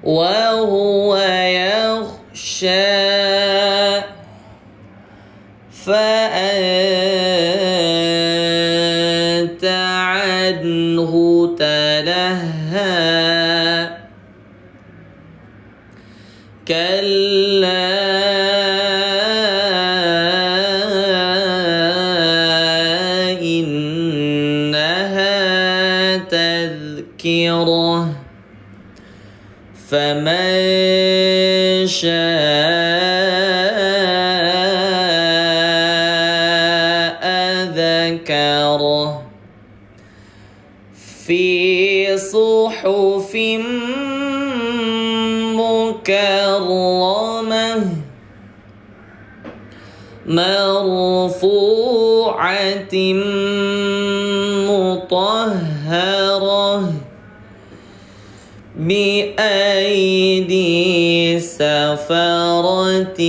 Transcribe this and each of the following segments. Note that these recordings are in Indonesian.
وهو يخشى فأنت عنه تلهى كلا إنها تذكرة فمن شاء ذكره في صحف مكرمة مرفوعة مطهرة بأيدي سفرة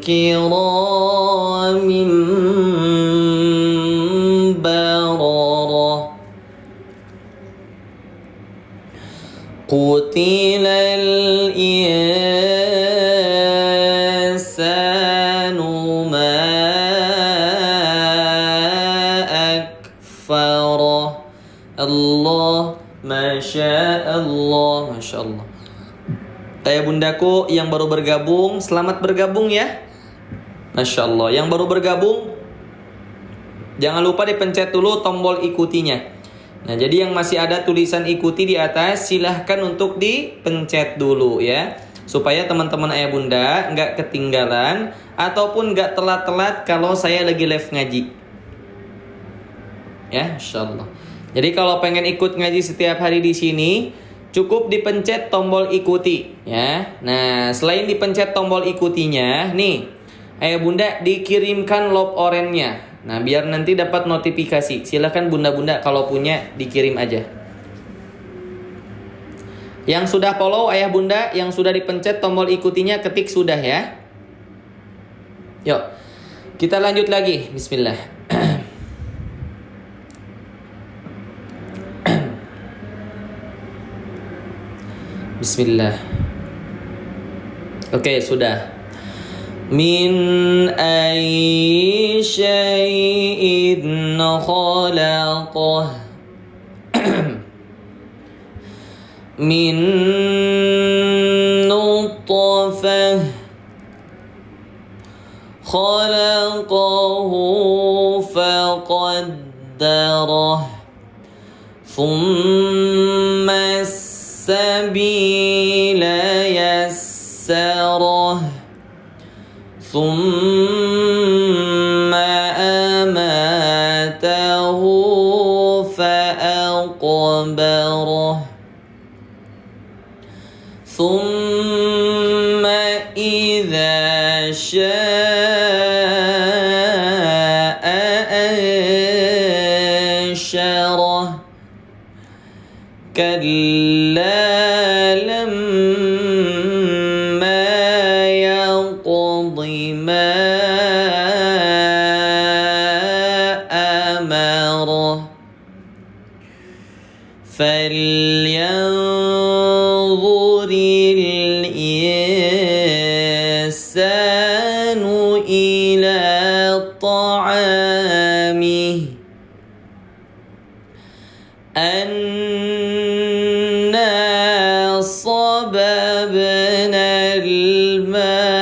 كرام بررة قتل الإنسان ما أكفره Allah Masya Allah Masya Allah. Ayah bundaku yang baru bergabung, selamat bergabung ya. Masya Allah. Yang baru bergabung, jangan lupa dipencet dulu tombol ikutinya. Nah, jadi yang masih ada tulisan ikuti di atas, silahkan untuk dipencet dulu ya, supaya teman-teman ayah bunda nggak ketinggalan ataupun nggak telat-telat kalau saya lagi live ngaji. Ya, Masya Allah. Jadi kalau pengen ikut ngaji setiap hari di sini, cukup dipencet tombol ikuti ya. Nah, selain dipencet tombol ikutinya, nih ayah bunda dikirimkan love orange-nya. Nah, biar nanti dapat notifikasi. Silahkan bunda-bunda kalau punya dikirim aja. Yang sudah follow ayah bunda, yang sudah dipencet tombol ikutinya, ketik sudah ya. Yuk, kita lanjut lagi. Bismillah. Bismillah. Oke, sudah. Min ayyi syai'in khalaqah. Min nutfah khalaqahu faqaddarah. Thumma sabila yassarah thumma amatahu fa'aqbarah thumma idza sya'a ansyarah kalla فلينظر الإنسان إلى طعامه أنا صببنا الماء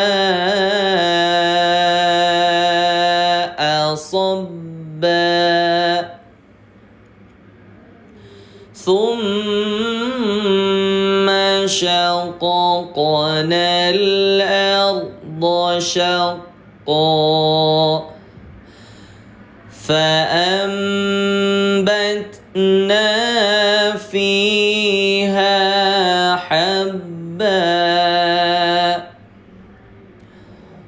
صبا ثم شققنا الأرض شقا فأنبتنا فيها حبا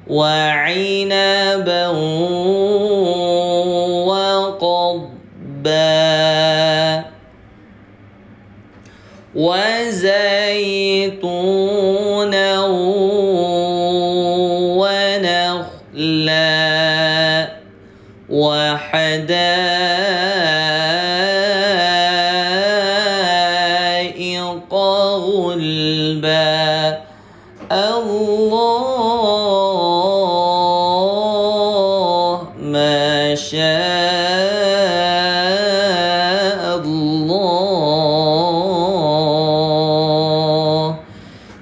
وعنبا وقضبا وزيتونا ونخلا وحدائق غلبا الله ما شاء الله.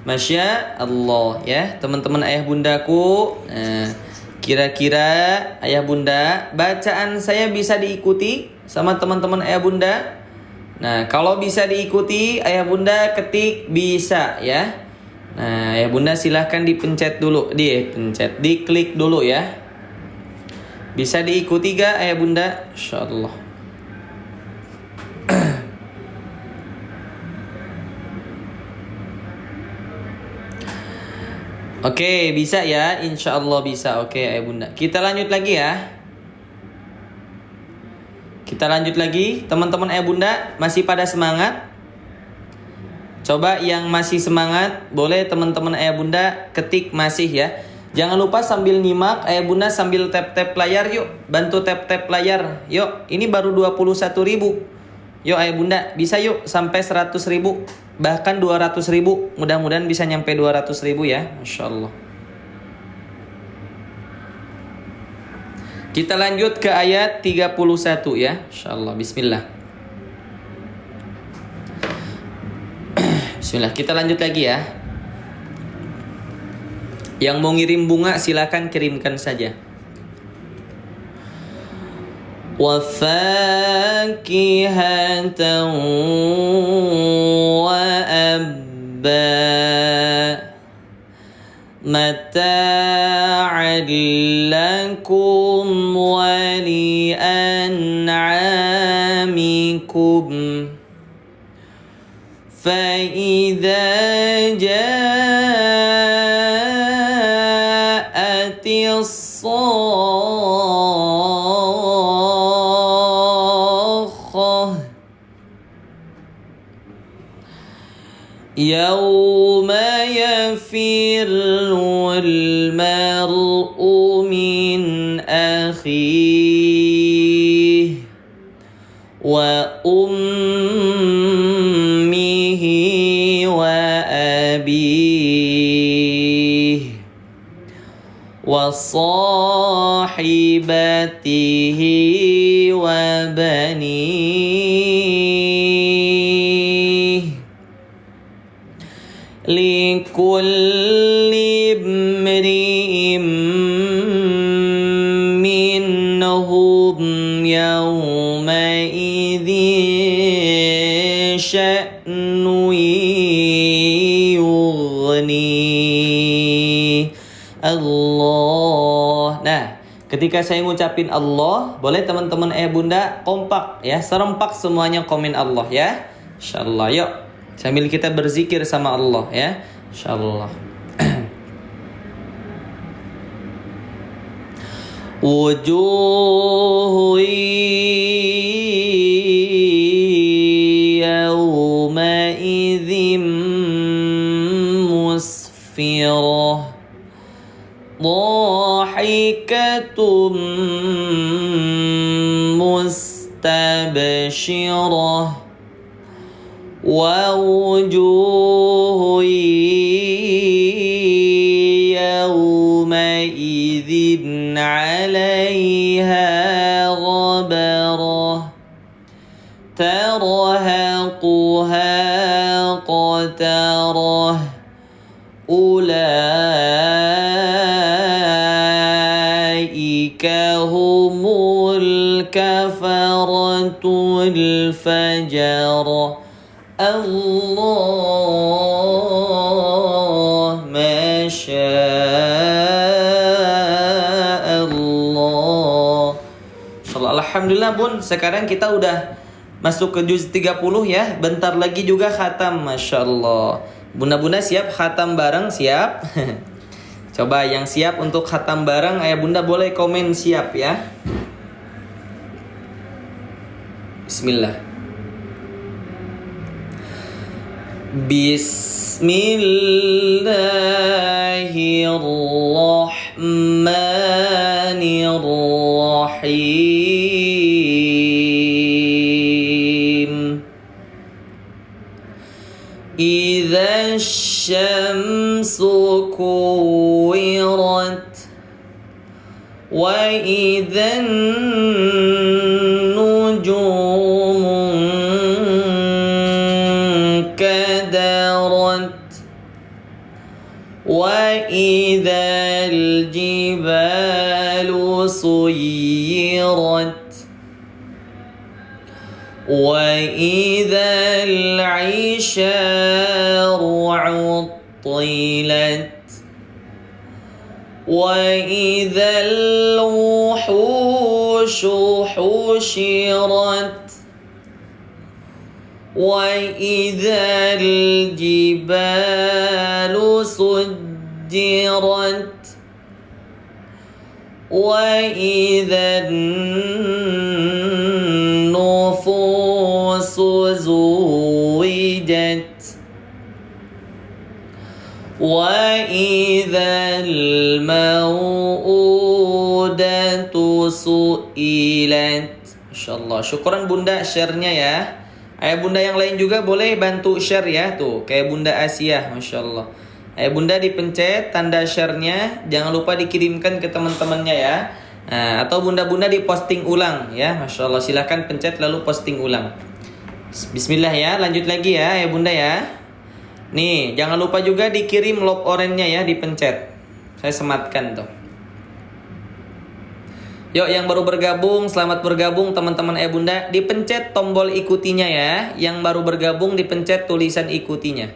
Masya Allah ya teman-teman ayah bundaku. Nah, kira-kira ayah bunda bacaan saya bisa diikuti sama teman-teman ayah bunda? Nah kalau bisa diikuti ayah bunda ketik bisa ya. Nah ayah bunda silahkan dipencet dulu, diklik dulu ya. Bisa diikuti gak ayah bunda? Insyaallah. Oke, bisa ya, insya Allah bisa. Oke, ayah bunda. Kita lanjut lagi ya. Kita lanjut lagi, teman-teman ayah bunda masih pada semangat? Coba yang masih semangat, boleh teman-teman ayah bunda ketik masih ya. Jangan lupa sambil nyimak ayah bunda sambil tap-tap layar yuk. Bantu tap-tap layar. Yuk, ini baru 21.000. Yuk ayah bunda, bisa yuk sampai 100.000, bahkan 200.000. Mudah-mudahan bisa nyampe 200.000 ya, Masya Allah. Kita lanjut ke ayat 31 ya, Masya Allah. Bismillah. Bismillah, kita lanjut lagi ya. Yang mau ngirim bunga silakan kirimkan saja. وَفَاكِهَةً وَأَبًّا مَتَاعًا لَكُمْ وَلِأَنْعَامِكُمْ فَإِذَا جَاءَتِ يوم يفر المرء من أخيه وأمه وأبيه وصاحبته وبنيه لكل امرئ منهم يومئذ شأن يغنيه Allah. Nah, ketika saya ngucapin Allah, boleh teman-teman bunda kompak ya, serempak semuanya komen Allah ya. Insyaallah yuk. Sambil kita berzikir sama Allah ya. Insyaallah. Wujuh yawma idzim musfirah dhahikatum mustabshirah ووجوه يومئذ عليها غبرة ترهقها قترة أولئك هم الكفرة الفجرة Allah Masya Allah. Alhamdulillah bun, sekarang kita udah masuk ke juz 30 ya. Bentar lagi juga khatam, Masya Allah. Bunda-bunda siap khatam bareng? Siap? Coba yang siap untuk khatam bareng, ayah bunda boleh komen siap ya. Bismillah. Bismillahirrahmanirrahim. إذا الشمس كورت وإذا النجوم انكدرت وإذا الجبال سيرت وإذا العشار عطلت وإذا الوحوش حشرت وإذا الجبال سجرت وإذا النفوس زوجت وإذا الموءودة سئلت. Insyaallah. Syukran Bunda share-nya ya. Ayah Bunda yang lain juga boleh bantu share ya. Tuh, kayak Bunda Asia, Masya Allah. Ayah Bunda dipencet tanda share-nya, jangan lupa dikirimkan ke teman-temannya ya. Nah, atau Bunda-Bunda diposting ulang ya. Masya Allah, silahkan pencet lalu posting ulang. Bismillah ya, lanjut lagi ya Ayah Bunda ya. Nih, jangan lupa juga dikirim love orange-nya ya, dipencet. Saya sematkan tuh. Yuk yang baru bergabung, selamat bergabung teman-teman Ayah Bunda. Dipencet tombol ikutinya ya. Yang baru bergabung dipencet tulisan ikutinya.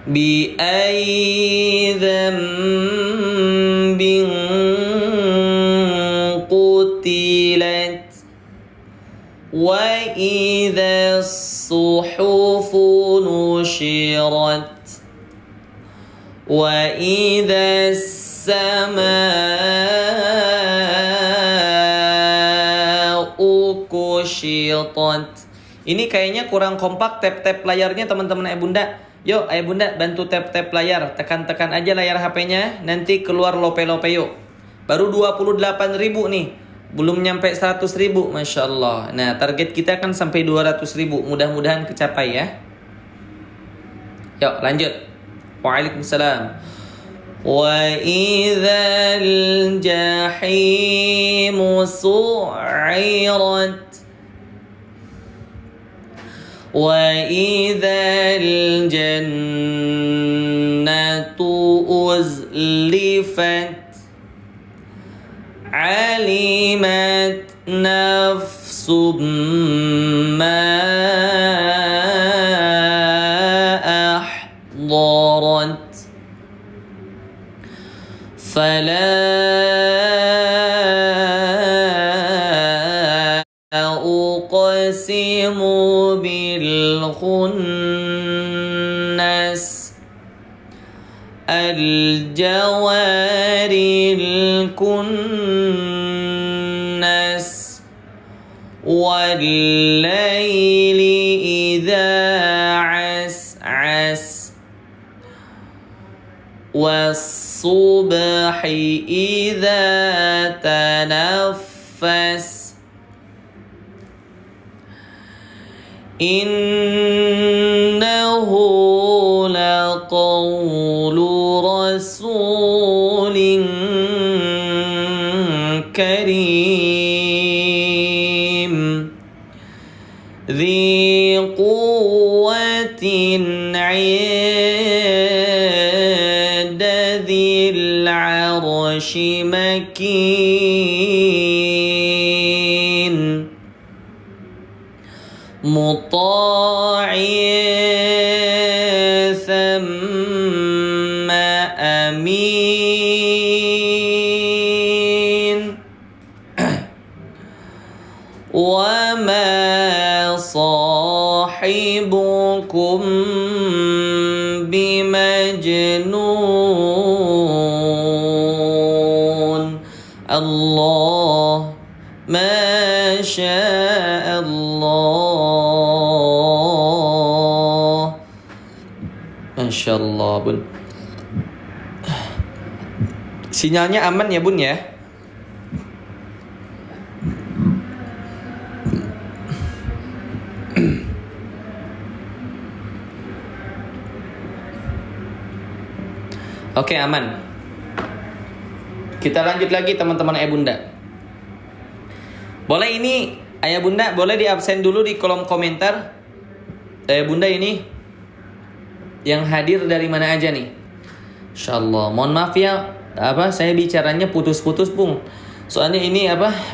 Bi ayyi dzambin qutilat wa idza as-suhufu nushirat wa idza as-samaa'u kushitat. Ini kayaknya kurang kompak tap-tap layarnya teman-teman Ayah Bunda. Yuk Ayah Bunda bantu tap-tap layar, tekan-tekan aja layar HP-nya, nanti keluar lope-lope yuk. Baru 28.000 nih, belum nyampe 100.000, Masya Allah. Nah target kita kan sampai 200.000, mudah-mudahan kecapai ya. Yuk lanjut. Waalaikumsalam. Wa idzal jahimu su'irat wa idzal jannatu uzlifat alimat nafsum ma ahdarat fala uqsimu bil khunnas al jawaril kunnas wal laili idza as'as was-subhi idza tanaffas innahu laqawlu rasulin karim dhi quwwatin 'inda dhil 'arsy makin muta'i thumma amin wa ma sahibukum bimajnun Allah ma syaa Allah. Masya Allah Bun. Sinyalnya aman ya Bun ya. Oke, aman. Kita lanjut lagi teman-teman ayah bunda. Boleh ini ayah bunda boleh di absen dulu di kolom komentar. Ayah bunda ini yang hadir dari mana aja nih? Insyaallah. Mohon maaf ya, saya bicaranya putus-putus, Bung. Soalnya ini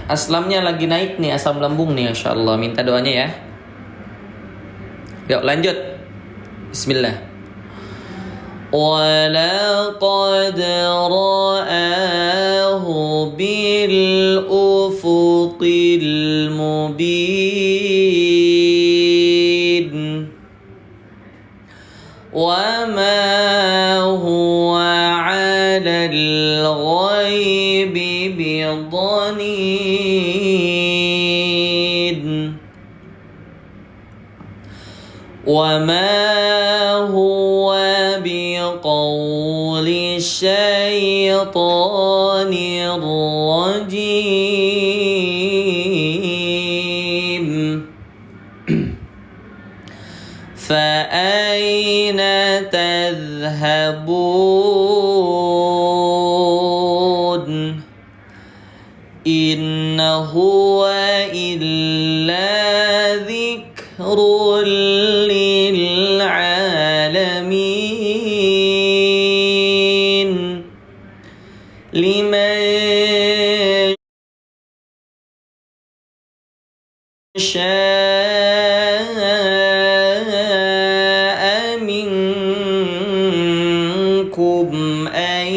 aslamnya lagi naik nih, asam lambung nih, insyaallah. Minta doanya ya. Yuk lanjut. Bismillah. وَلَقَدْ رَآهُ بِالْأُفُقِ الْمُبِينِ وَمَا هُوَ عَلَى الْغَيْبِ بِضَنِينٍ وَمَا هُوَ بِقَوْلِ الشَّيْطَانِ الرَّجِيمِ فَأَيْنَ تَذْهَبُونَ إِنْ هُوَ إِلَّا ذِكْرٌ لِلْعَالَمِينَ لِمَنْ شَاءَ مِنْكُمْ أَنْ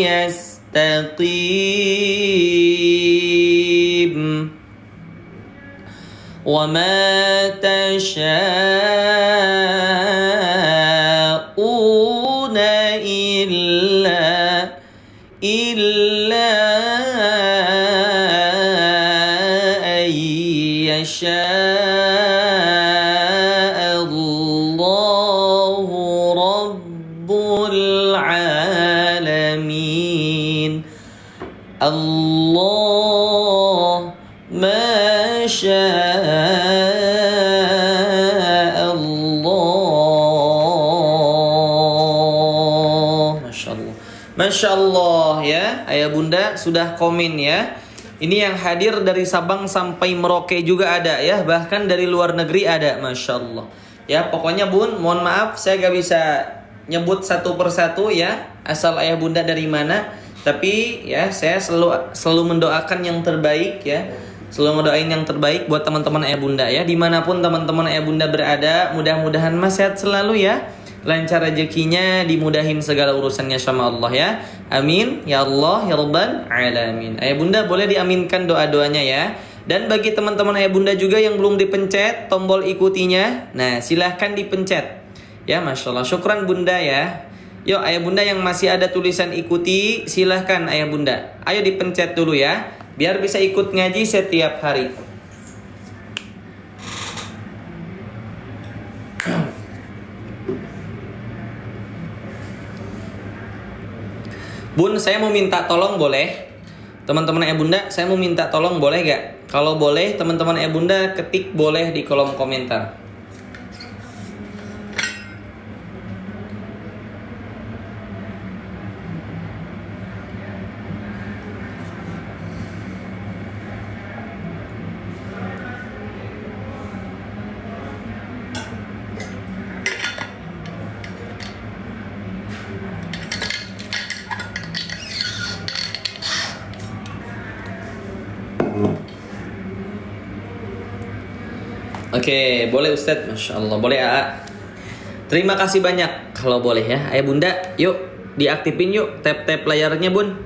يَسْتَقِيمَ وَمَا تَشَاءُونَ إِلَّا أَنْ يَشَاءَ اللَّهُ رَبُّ الْعَالَمِينَ اللَّهُ مَا شاء Allah. Masya Allah. Masya Allah ya. Ayah bunda sudah komen ya. Ini yang hadir dari Sabang sampai Merauke juga ada ya. Bahkan dari luar negeri ada. Masya Allah. Ya pokoknya bun, mohon maaf saya gak bisa nyebut satu persatu ya. Asal ayah bunda dari mana. Tapi ya saya selalu mendoakan yang terbaik ya. Selalu ngedoain yang terbaik buat teman-teman ayah bunda ya. Dimanapun teman-teman ayah bunda berada, mudah-mudahan mas sehat selalu ya. Lancar rezekinya, dimudahin segala urusannya sama Allah ya. Amin ya Allah ya Rabbal Alamin. Ayah bunda boleh diaminkan doa-doanya ya. Dan bagi teman-teman ayah bunda juga yang belum dipencet tombol ikutinya, nah silahkan dipencet ya. Masya Allah. Syukran bunda ya. Yuk ayah bunda yang masih ada tulisan ikuti, silahkan ayah bunda. Ayo dipencet dulu ya, biar bisa ikut ngaji setiap hari. Bun, saya mau minta tolong boleh? Teman-teman ayah bunda, saya mau minta tolong boleh gak? Kalau boleh, teman-teman ayah bunda ketik boleh di kolom komentar. Oke, boleh Ustadz, Masya Allah, boleh AA. Terima kasih banyak, kalau boleh ya, ayah bunda, yuk diaktifin yuk tap-tap layarnya bun.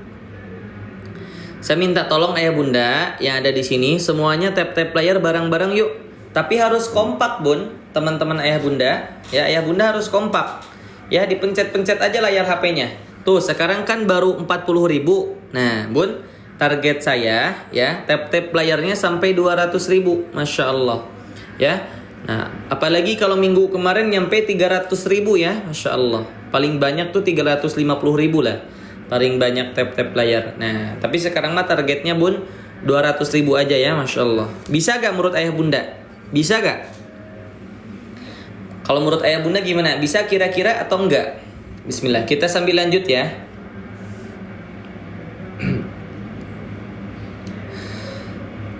Saya minta tolong ayah bunda yang ada di sini semuanya tap-tap layar bareng-bareng yuk. Tapi harus kompak bun, teman-teman ayah bunda. Ya ayah bunda harus kompak. Ya dipencet-pencet aja layar HP-nya. Tuh sekarang kan baru 40.000. Nah bun, target saya ya tap-tap layarnya sampai 200.000, Masya Allah. Ya, nah apalagi kalau minggu kemarin nyampe 300.000 ya, Masya Allah. Paling banyak tuh 350.000 lah, paling banyak tap-tap layar. Nah tapi sekarang mah targetnya bun 200.000 aja ya, Masya Allah. Bisa gak menurut ayah bunda? Bisa gak? Kalau menurut ayah bunda gimana? Bisa kira-kira atau enggak? Bismillah, kita sambil lanjut ya.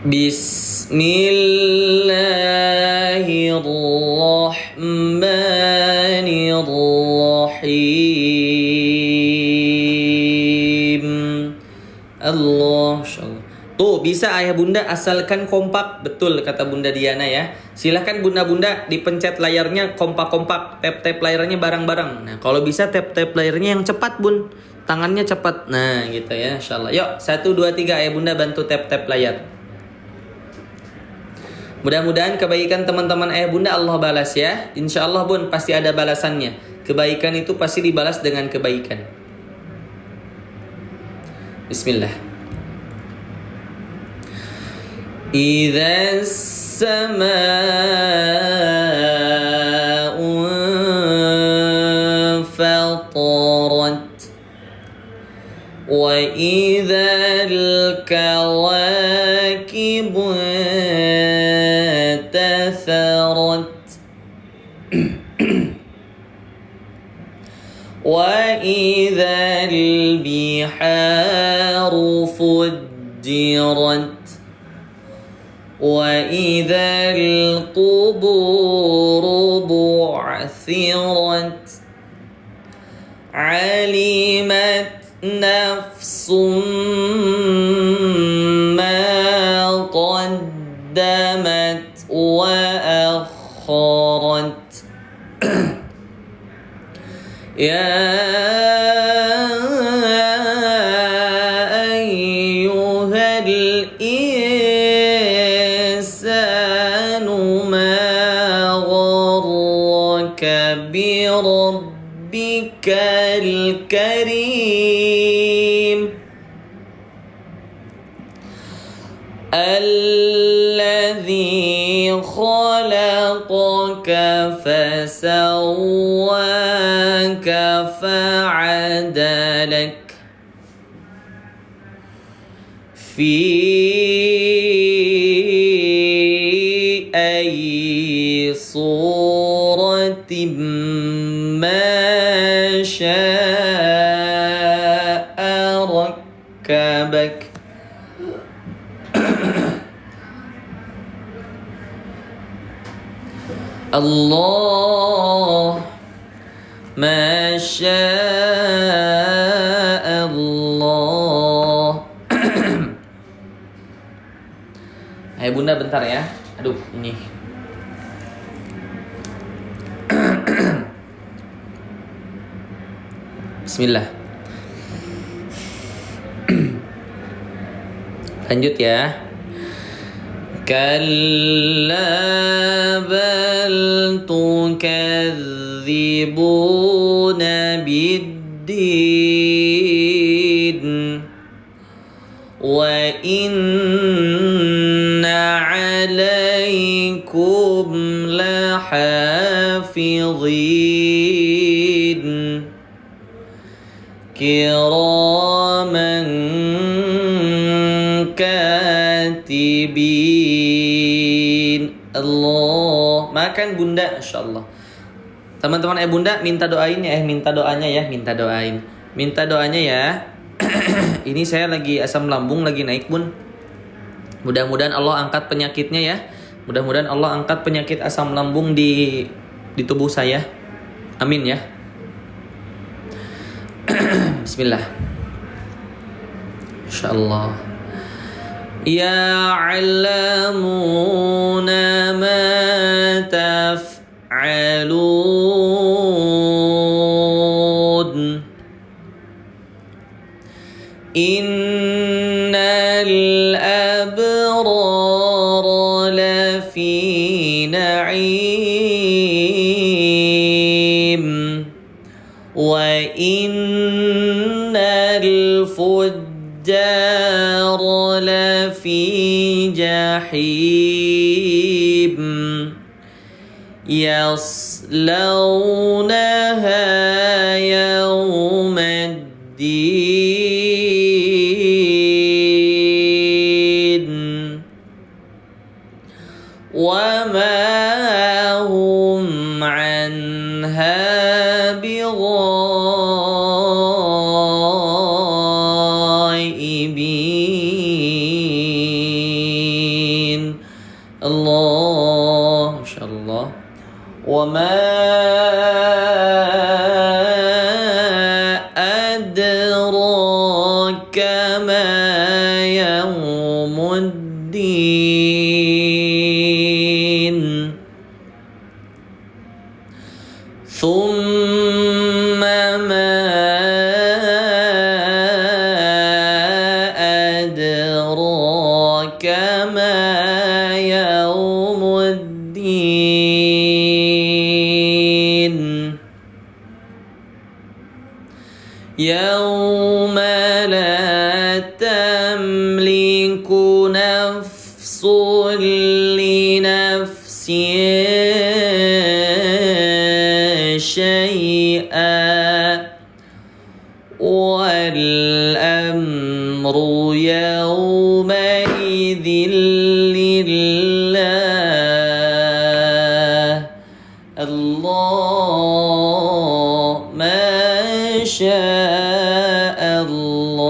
Bismillahirrahmanirrahim. Allah, Masya Allah. Tuh bisa ayah bunda asalkan kompak. Betul kata Bunda Diana ya. Silahkan bunda-bunda dipencet layarnya kompak-kompak. Tap-tap layarnya bareng-bareng. Nah kalau bisa tap-tap layarnya yang cepat bun. Tangannya cepat. Nah gitu ya, Insya Allah. Yuk 1, 2, 3 ayah bunda bantu tap-tap layar. Mudah-mudahan kebaikan teman-teman ayah bunda Allah balas ya. Insya Allah bun pasti ada balasannya. Kebaikan itu pasti dibalas dengan kebaikan. Bismillah. إذا السماء انفطرت وإذا الكواكب انتثرت وإذا البحار فجرت وإذا القبور بعثرت علمت نفس ما قدمت وأخرت يا بربك الكريم الذي خلقك فسواك فعدلك في أي صورة ما شاء ركبك الله ما شاء الله. Hai bunda bentar ya. Aduh ini Bismillah. Lanjut ya. Kalla bal tukadzibuna biddin wa inna alaikum lahafidhin kiraman katibin. Allah. Makan bunda, insyaallah. Teman-teman bunda minta doain ya, minta doanya ya, minta doain. Minta doanya ya. Ini saya lagi asam lambung lagi naik bun. Mudah-mudahan Allah angkat penyakitnya ya. Mudah-mudahan Allah angkat penyakit asam lambung di tubuh saya. Amin ya. Bismillah. Insyaallah. Ya'lamuna ma taf'alun. Innal abrara lafi na'im wa innal fujjara lafi jahim yaslawnaha yawmaddin wa ma hum anha bigha'ibin. Allah, Masya Allah. Wa ma adraka ma yaumuddin. Thumma ma adraka ma yaumuddin. يوم لا تملك نفس لنفس شيئا والأمر يومئذ لله الله ما شاء الله.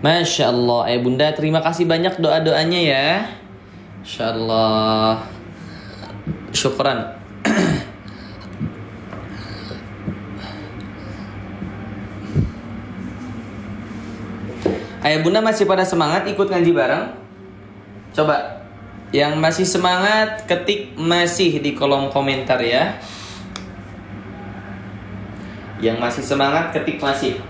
Masya Allah. Bunda terima kasih banyak doa-doanya ya. Masya Allah. Syukran. Ayah bunda masih pada semangat ikut ngaji bareng? Coba yang masih semangat ketik masih di kolom komentar ya. Yang masih semangat ketik masih.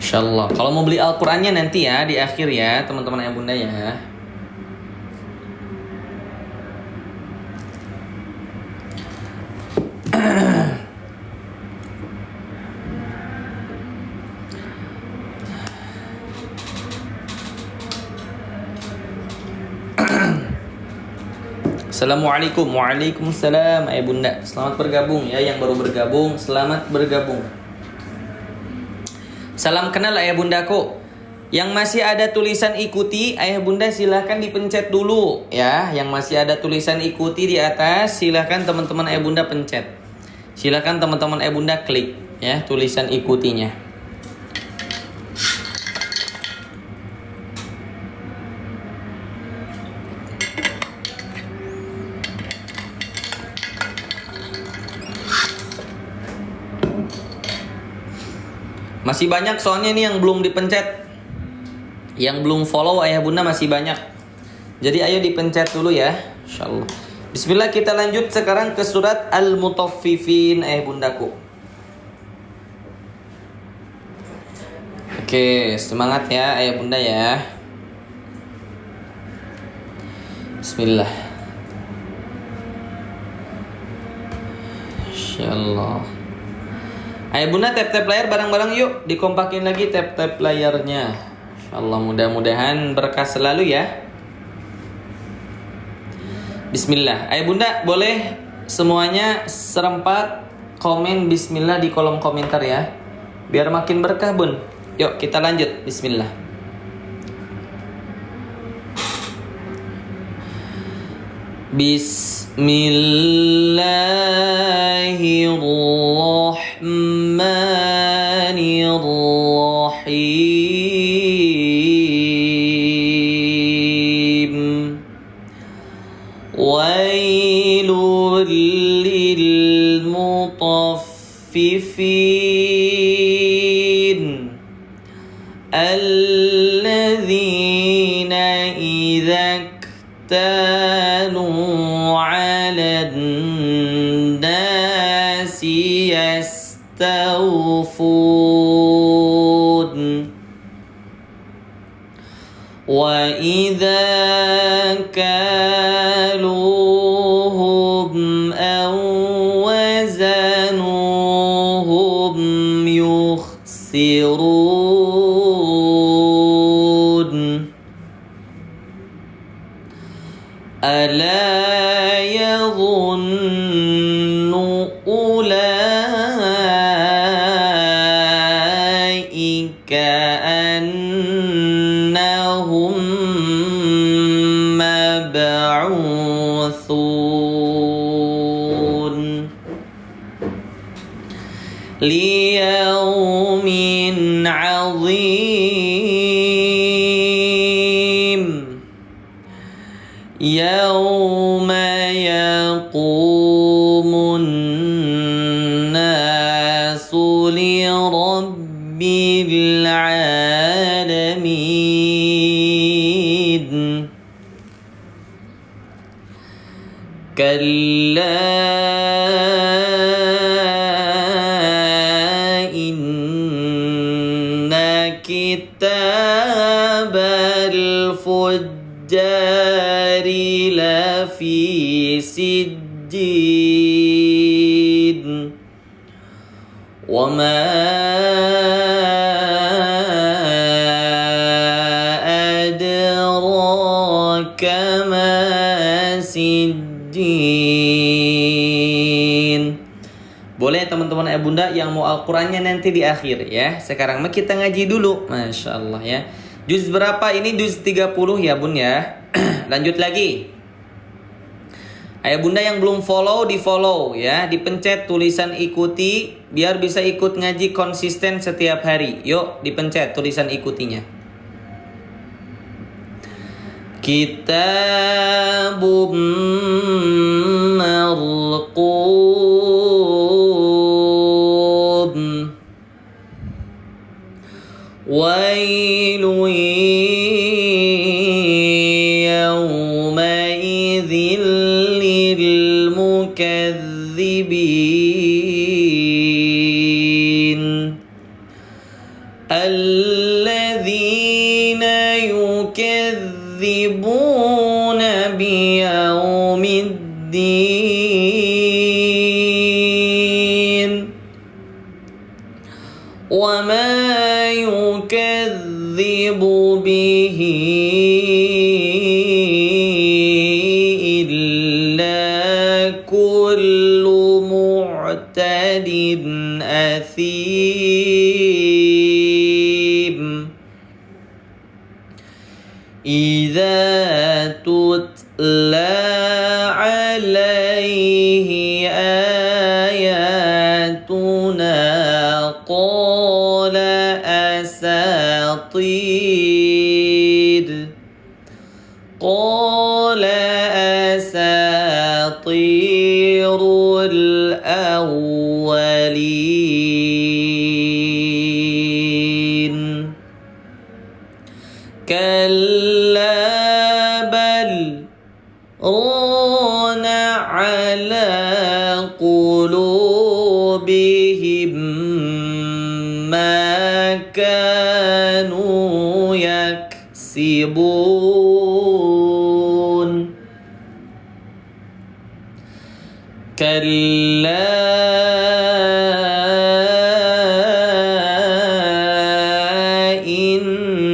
Insyaallah. Kalau mau beli Al-Qur'annya nanti ya di akhir ya, teman-teman ayah bunda ya. Assalamualaikum. Waalaikumsalam ayah bunda. Selamat bergabung ya, yang baru bergabung selamat bergabung. Salam kenal ayah bundaku. Yang masih ada tulisan ikuti ayah bunda silahkan dipencet dulu ya. Yang masih ada tulisan ikuti di atas silahkan teman-teman ayah bunda pencet. Silahkan teman-teman ayah bunda klik ya tulisan ikutinya. Masih banyak soalnya nih yang belum dipencet. Yang belum follow ayah bunda masih banyak. Jadi ayo dipencet dulu ya. Insyaallah. Bismillah, kita lanjut sekarang ke surat Al-Mutaffifin ayah bundaku. Oke, semangat ya ayah bunda ya. Bismillah. Insyaallah. Ayo bunda tap-tap layar bareng-bareng yuk. Dikompakin lagi tap-tap layarnya. Insyaallah mudah-mudahan berkah selalu ya. Bismillah. Ayo bunda boleh semuanya serempak komen bismillah di kolom komentar ya. Biar makin berkah bun. Yuk kita lanjut. Bismillah. Bismillahirrahmanirrahim. Wailul lil mutaffifin alladzina idza كانوا على الناس يستوفون وإذا كالوهم أو وزنوهم يخسرون ألا يظن أولئك أنهم مبعوثون لمبعوثون ليوم عظيم يوم يقوم الناس لرب العالمين كلا إن كتاب الفجار لفي سجين وما أدراك ما سجين. Boleh teman-teman ayah bunda yang mau Al-Qurannya nanti di akhir ya. Sekarang mah kita ngaji dulu. Masya Allah ya. Juz berapa ini? Juz 30 ya bun ya. Lanjut lagi. Ayah bunda yang belum follow, di follow ya. Dipencet tulisan ikuti biar bisa ikut ngaji konsisten setiap hari. Yuk dipencet tulisan ikutinya. Kitabum marqum Wailu yawmaidhin lil mukaththibin Alladzina yukaththibuna biyaumiddin wa ma yukaththibu bihi illa kullu mu'tadin athim idza tutla alaihi ayatuna qala asatirul awwalin kalla bal rana ala qulubihim ma kanu yaksibun kalla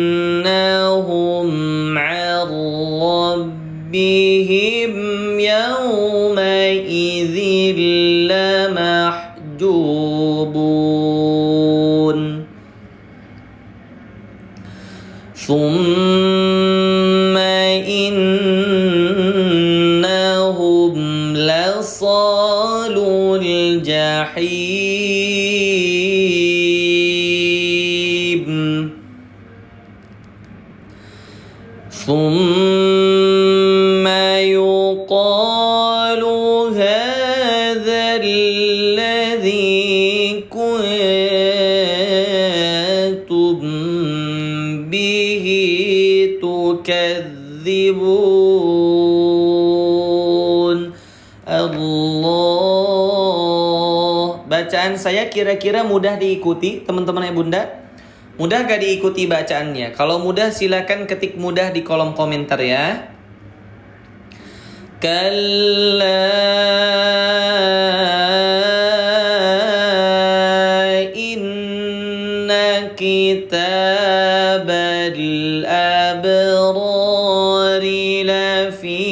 innahum 'an rabbihim yawma idzin lamahjubun thumma innahum lasalul jahim thumma yuqalu hadha alladhi kuntum bihi tukadzibun. Allah. Bacaan saya kira-kira mudah diikuti teman-teman ya bunda? Mudah gak diikuti bacaannya? Kalau mudah silakan ketik mudah di kolom komentar ya. Kalla inna kitabal abrari lafi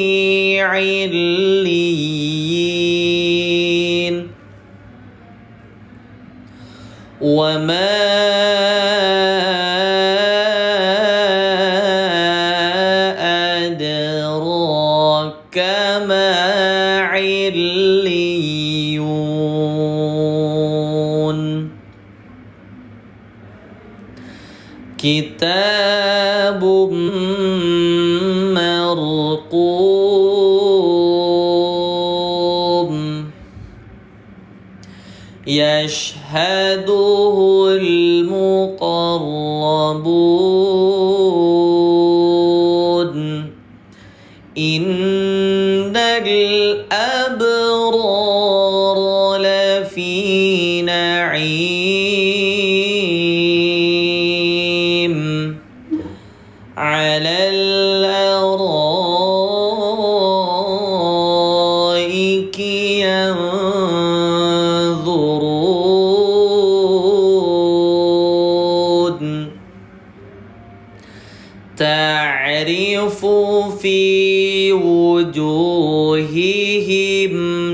illiyin wa ma adraka أدراك ما عليون كتاب مرقوم يشهده المقربون إن الأبرار لفي نعيم على الأرائك ينظرون تعرف في وجوههم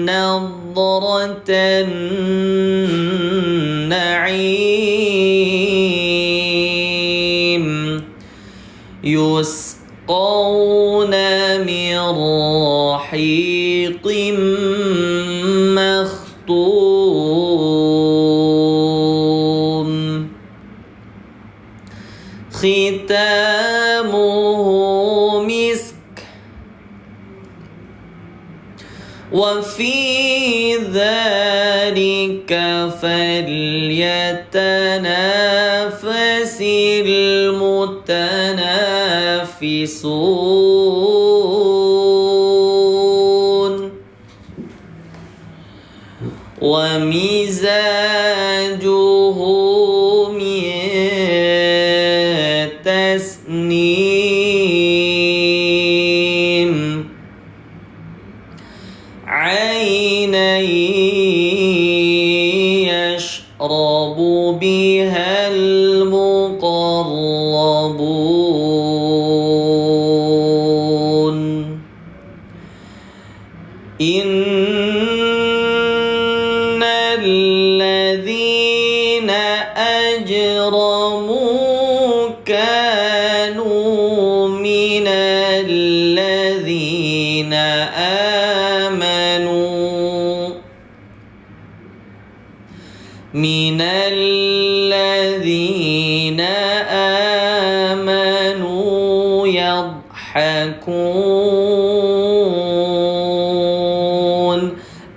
نضرة النعيم يسقون من رحيق مختوم ختامه مسك وفي ذلك فليتنافس المتنافسون ومزاجه من تسنيم عينا يشرب بها المقربون إن الذين أجرموا كانوا من الذين آمنوا يضحكون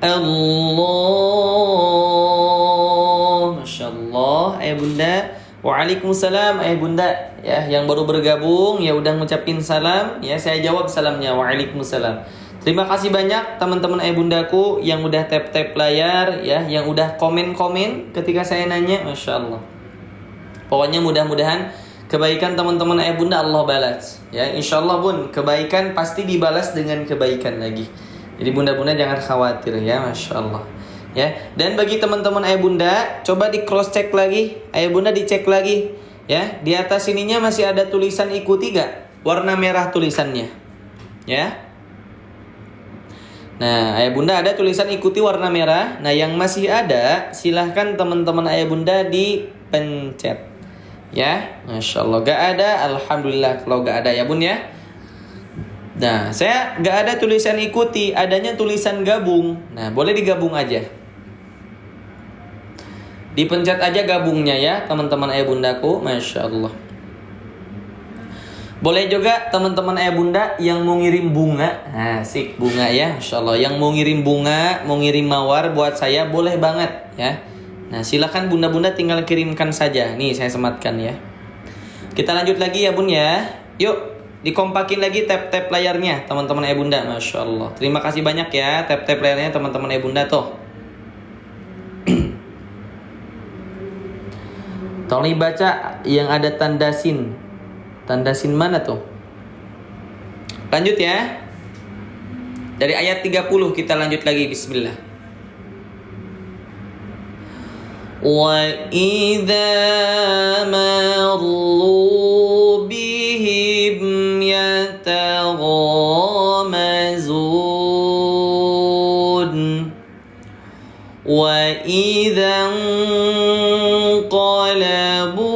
Allah Masya Allah ayah bunda. Waalaikumsalam ayah bunda. Ya, yang baru bergabung ya udah ngucapin salam ya, saya jawab salamnya. Waalaikumsalam. Terima kasih banyak teman-teman ayah bundaku yang udah tap-tap layar ya, yang udah komen-komen ketika saya nanya. Masya Allah. Pokoknya mudah-mudahan kebaikan teman-teman ayah bunda Allah balas ya. Insya Allah bun, kebaikan pasti dibalas dengan kebaikan lagi. Jadi bunda-bunda jangan khawatir ya. Masya Allah ya. Dan bagi teman-teman ayah bunda, coba di cross check lagi, ayah bunda dicek lagi ya. Di atas ininya masih ada tulisan ikuti gak? Warna merah tulisannya ya. Nah, ayah bunda ada tulisan ikuti warna merah. Nah, yang masih ada silahkan teman-teman ayah bunda dipencet ya. Masya Allah. Gak ada, alhamdulillah kalau gak ada ya bun ya. Nah, saya gak ada tulisan ikuti, adanya tulisan gabung. Nah, boleh digabung aja. Dipencet aja gabungnya ya teman-teman ayah bundaku. Masya Allah. Boleh juga teman-teman ayah bunda yang mau ngirim bunga. Asik bunga ya. Masya Allah. Yang mau ngirim bunga, mau ngirim mawar buat saya boleh banget ya. Nah, silakan bunda-bunda tinggal kirimkan saja. Nih saya sematkan ya. Kita lanjut lagi ya bun ya. Yuk dikompakin lagi tap-tap layarnya teman-teman ayah bunda. Masya Allah. Terima kasih banyak ya tap-tap layarnya teman-teman ayah bunda tuh. Tolong baca yang ada tanda sin. Tanda sin mana tuh? Lanjut ya. Dari ayat 30 kita lanjut lagi. Bismillah. Wa idza marru bihim yataghamazun wa idza qalabu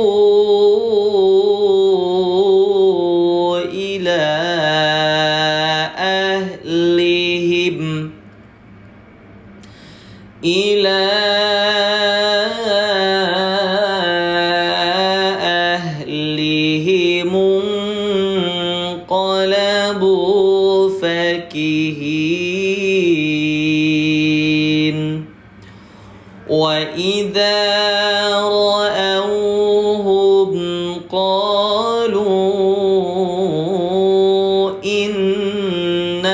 أهلهم إلى أهلهم انقلبوا فكهين وإذا رأوهم قالوا إن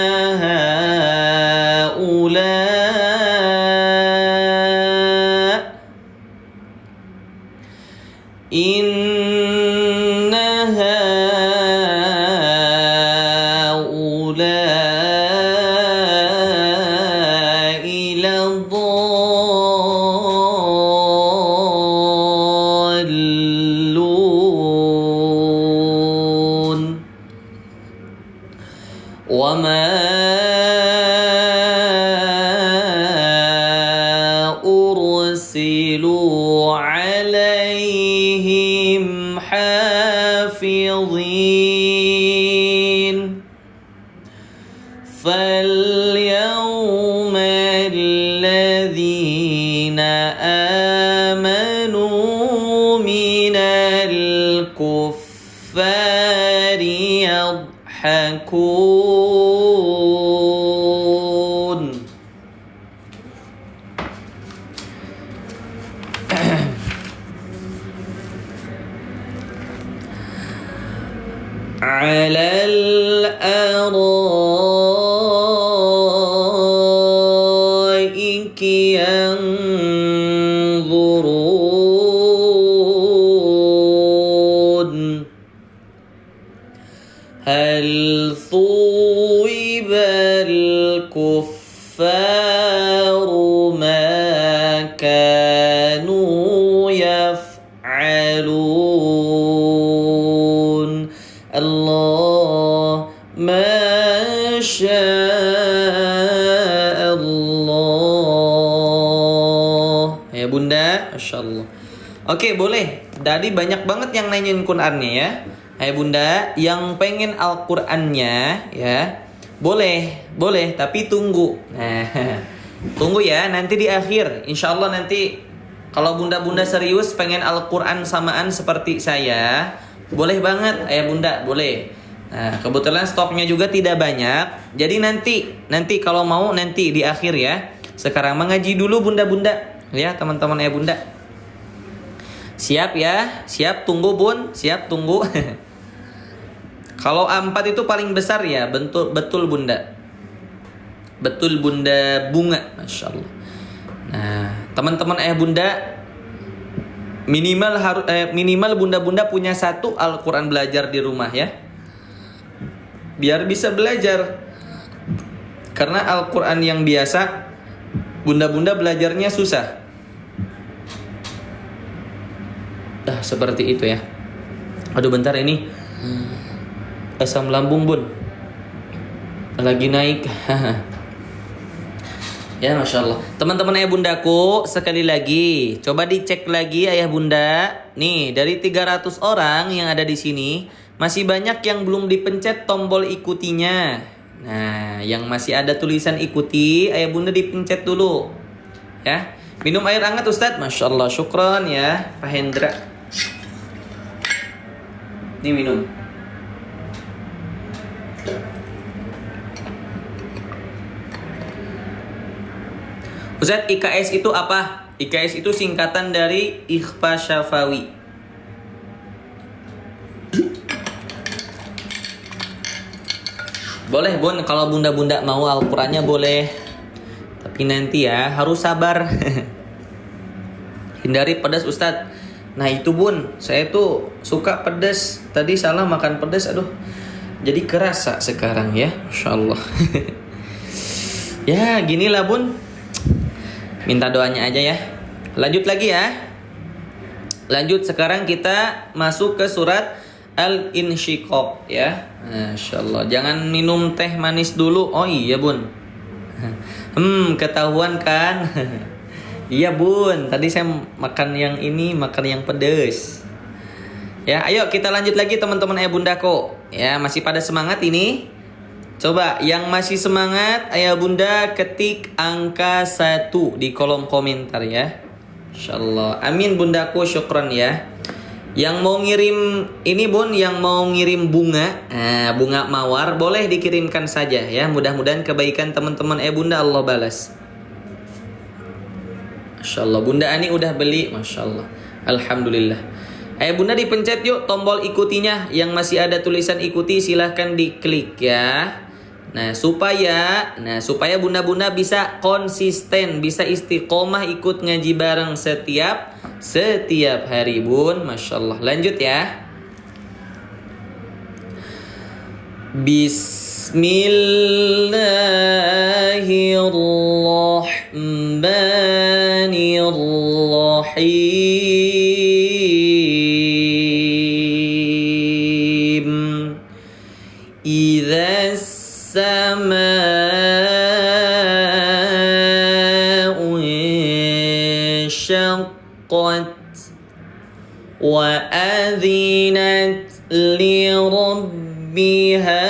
هؤلاء لضالون وما أرسلوا عليهم حافظين فاليوم الذين آمنوا من الكفار يضحكون على الأرائك ينظرون هل ثوب الكفار ما كانوا يفعلون الله ما شاء Allah. Ya Bunda, Masya Allah. Oke, boleh. Tadi banyak banget yang nanyain Qurannya ya. Hai Bunda, yang pengen Al-Qurannya ya, boleh, tapi tunggu. Nah, tunggu ya, nanti di akhir. Insya Allah nanti kalau Bunda-Bunda serius pengen Al-Quran samaan seperti saya, boleh banget, ayah Bunda, boleh. Nah, kebetulan stoknya juga tidak banyak. Jadi nanti kalau mau nanti di akhir ya. Sekarang mengaji dulu Bunda-Bunda, ya teman-teman ayah Bunda. Siap ya, siap tunggu Bun, siap tunggu. Kalau A4 itu paling besar ya, betul Bunda. Betul Bunda Bunga, Masya Allah. Nah, teman-teman ayah Bunda, minimal Bunda-Bunda punya satu Al-Quran belajar di rumah ya, biar bisa belajar. Karena Al-Quran yang biasa Bunda-Bunda belajarnya susah. Seperti itu ya. Aduh bentar ini asam lambung Bun lagi naik. Ya Masya Allah. Teman-teman ayah bundaku, sekali lagi coba dicek lagi ayah bunda. Nih dari 300 orang yang ada di sini, masih banyak yang belum dipencet tombol ikutinya. Nah, yang masih ada tulisan ikuti, ayah bunda dipencet dulu ya. Minum air hangat Ustadz. Masya Allah, syukron ya Pak Hendra. Ini minum. Ustadz, IKS itu apa? IKS itu singkatan dari Ikhfa Syafawi. Boleh Bun, kalau bunda-bunda mau Al-Qurannya boleh. Tapi nanti ya harus sabar. Hindari pedas Ustadz. Nah itu Bun, saya tuh suka pedas. Tadi salah makan pedas, aduh. Jadi kerasa sekarang ya, Masya Allah. Ya ginilah Bun. Minta doanya aja ya. Lanjut lagi ya. Lanjut sekarang kita masuk ke surat Al-Insyiqaq ya. Masya Allah. Jangan minum teh manis dulu. Oh iya Bun. Ketahuan kan. Iya Bun. Tadi saya makan yang ini, makan yang pedes. Ya ayo kita lanjut lagi teman-teman ayah bundaku. Ya masih pada semangat ini. Coba yang masih semangat, ayah bunda ketik angka 1 di kolom komentar ya. Insyaallah. Amin bundaku, syukron ya. Yang mau ngirim ini bun, yang mau ngirim bunga, bunga mawar boleh dikirimkan saja ya. Mudah-mudahan kebaikan teman-teman bunda Allah balas. Masya Allah, Bunda Ani udah beli, Masya Allah. Alhamdulillah. Bunda dipencet yuk tombol ikutinya. Yang masih ada tulisan ikuti silahkan diklik ya. Nah supaya bunda-bunda bisa konsisten, bisa istiqomah ikut ngaji bareng setiap hari bun. Masya Allah. Lanjut ya. Bismillahirrahmanirrahim. Idza as-samaa'u inshaqqat wa adhinat li rabbiha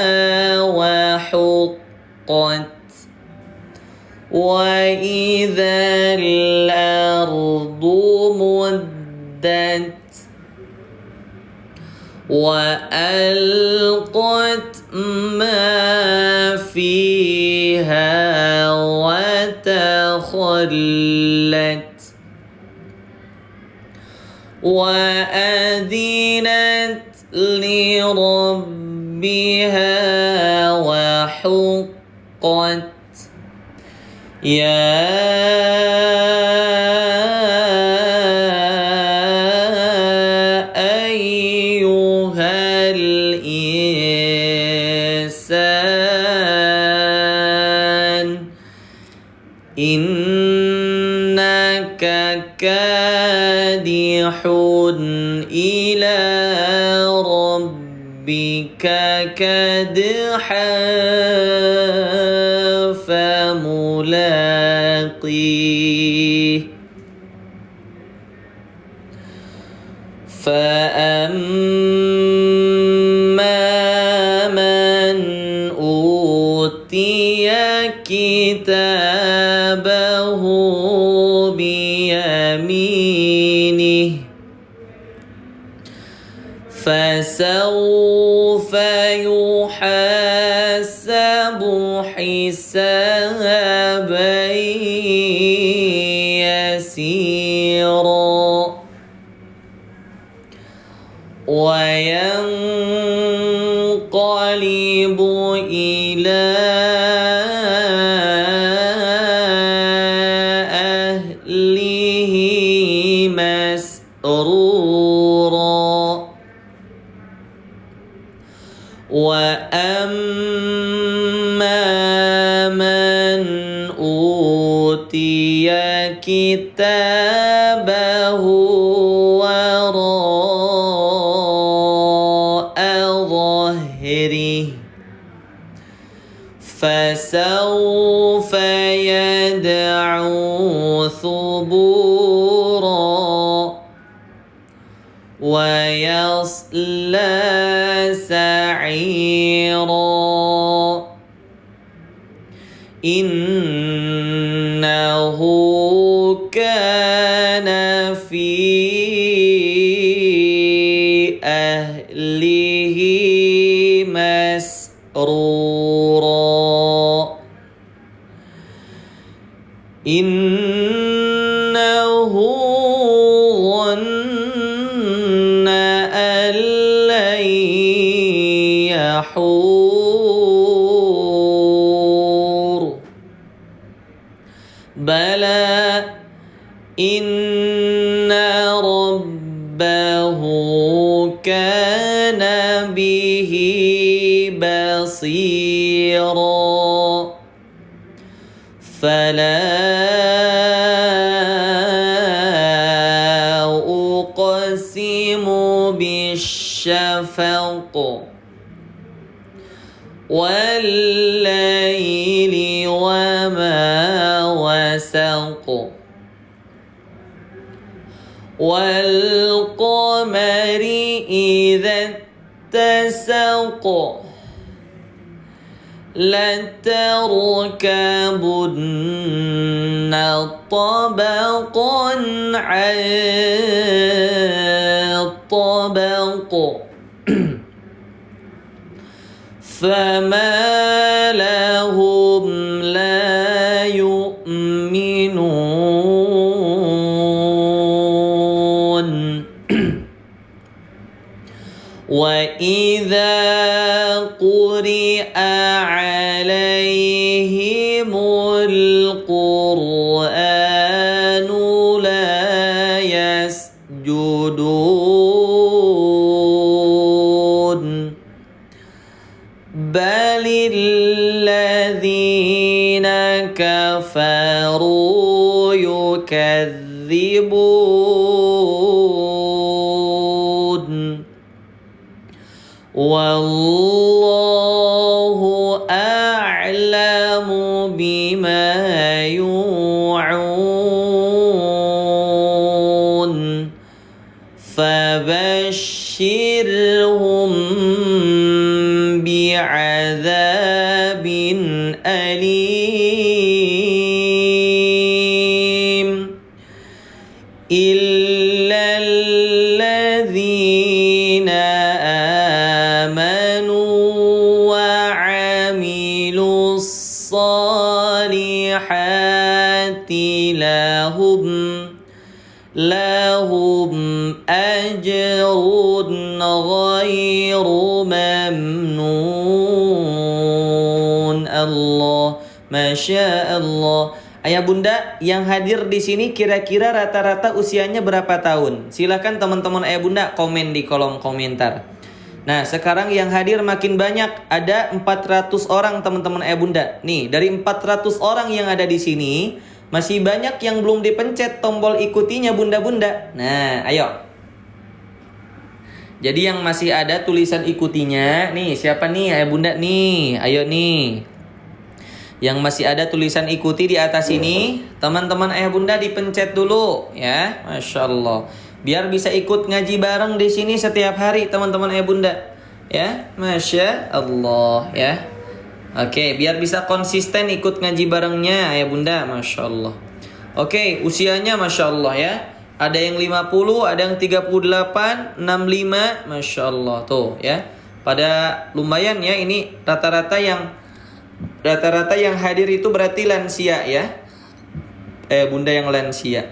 wa huqqat wa idzal ardu muddat wa alqat ma fiha wa takhallat wa adinat li rabbiha wa huqqat ya ayyuhal insan innaka kadihun ila rabbika kadhan famulaqih فأما من أوتي كتابه بيمينه فسوف يحاسب حسابا يسيرا وينقلب إلى أهله مسرورا وأما من أوتي كتابه فسوف يدعو ثبورا ويصلى سعيرا إنه كان في أهله مسرورا إنه ظن أن لن يحور بلى إن ربه كان به بصيرا فلا أقسم بالشفق والليل وما وسق والقمر إذا اتسق لتركبن طبقا عن طبق فما لهم لا يؤمنون وإذا قرئ عليهم القرآن لا يسجدون بل الذين كفروا يكذبون والله أعلم بما يوعون فبشرهم بعذاب أليم إلا الذين آمنوا وعملوا الصالحات لهم أجر غير ممنون. Allah, Masya Allah. Ayah bunda yang hadir di sini kira-kira rata-rata usianya berapa tahun? Silakan teman-teman ayah bunda komen di kolom komentar. Nah, sekarang yang hadir makin banyak, ada 400 orang teman-teman ayah bunda. Nih, dari 400 orang yang ada di sini, masih banyak yang belum dipencet tombol ikutinya bunda-bunda. Nah, ayo. Jadi yang masih ada tulisan ikutinya, nih siapa nih ayah bunda nih? Ayo nih. Yang masih ada tulisan ikuti di atas ini, teman-teman ayah bunda dipencet dulu ya. Masya Allah. Biar bisa ikut ngaji bareng di sini setiap hari teman-teman ayah bunda. Ya, Masya Allah ya. Oke, biar bisa konsisten ikut ngaji barengnya ayah bunda. Masya Allah. Oke, usianya Masya Allah ya. Ada yang 50, ada yang 38, 65. Masya Allah tuh ya. Pada lumayan ya, ini rata-rata yang hadir itu berarti lansia ya. Bunda yang lansia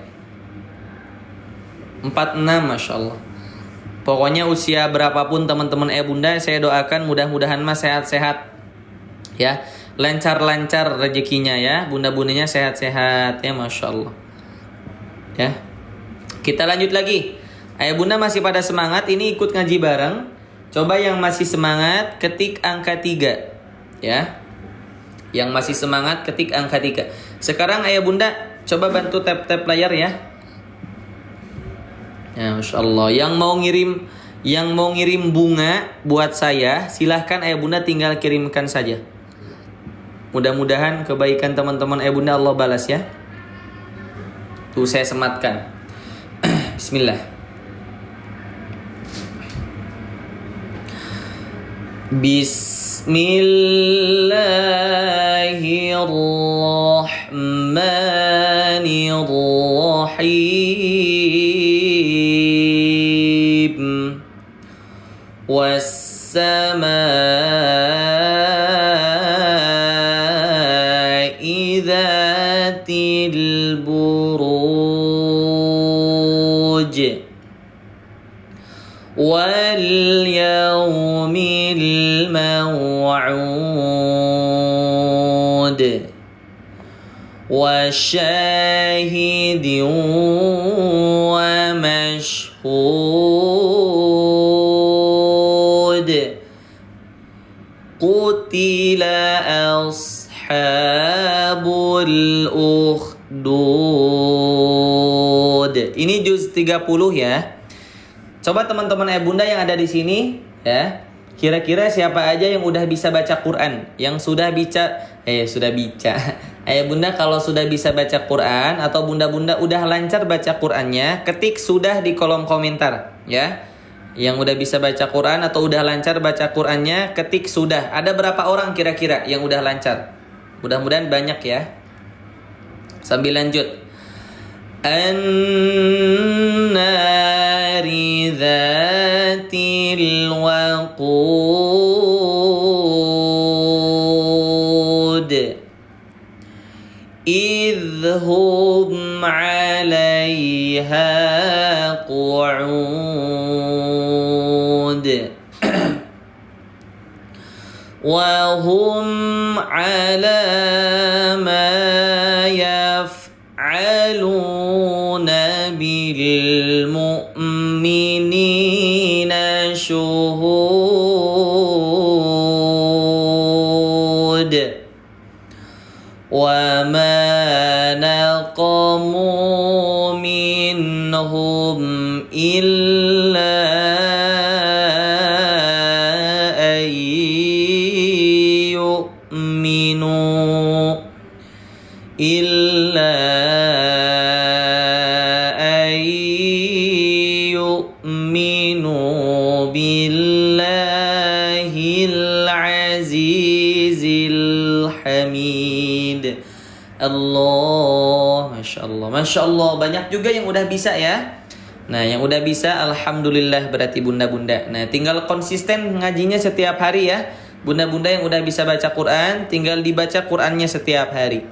46, Masya Allah. Pokoknya usia berapapun teman-teman bunda, saya doakan mudah-mudahan mas sehat-sehat ya, lancar-lancar rezekinya ya, bunda-bundanya sehat-sehat ya, Masya Allah ya. Kita lanjut lagi. Ayah bunda masih pada semangat ini ikut ngaji bareng? Coba yang masih semangat ketik angka 3 ya. Yang masih semangat ketik angka 3. Sekarang ayah bunda coba bantu tap-tap layar ya. Ya, Masya Allah. Yang mau ngirim bunga buat saya, silahkan ayah bunda tinggal kirimkan saja. Mudah-mudahan kebaikan teman-teman ayah bunda Allah balas ya. Tuh saya sematkan. Bismillah. Bismillahirrahmanirrahim. Was-samaa'i dzatil buruj wal yawmil maw'ud wa syahidin wa mashhud qutila ashabul ukhdud. Ini juz 30 ya. Coba teman-teman ayah bunda yang ada di sini ya, kira-kira siapa aja yang udah bisa baca Quran? Yang sudah bica Ayah bunda kalau sudah bisa baca Quran atau bunda-bunda udah lancar baca Qurannya, ketik sudah di kolom komentar ya. Yang udah bisa baca Quran atau udah lancar baca Qurannya, ketik sudah. Ada berapa orang kira-kira yang udah lancar? Mudah-mudahan banyak ya. Sambil lanjut. An-nari dzatil waqud idhum 'alaiha qu'ud wa hum 'ala ma yaf'aluna bil mu'minina syuhud wa ma naqamu minhum illa ayyu'minu billahil azizil hamid. Allah, Masya Allah, Masya Allah, banyak juga yang udah bisa ya. Nah, yang udah bisa alhamdulillah berarti bunda-bunda. Nah, tinggal konsisten ngajinya setiap hari ya. Bunda-bunda yang udah bisa baca Quran, tinggal dibaca Qurannya setiap hari.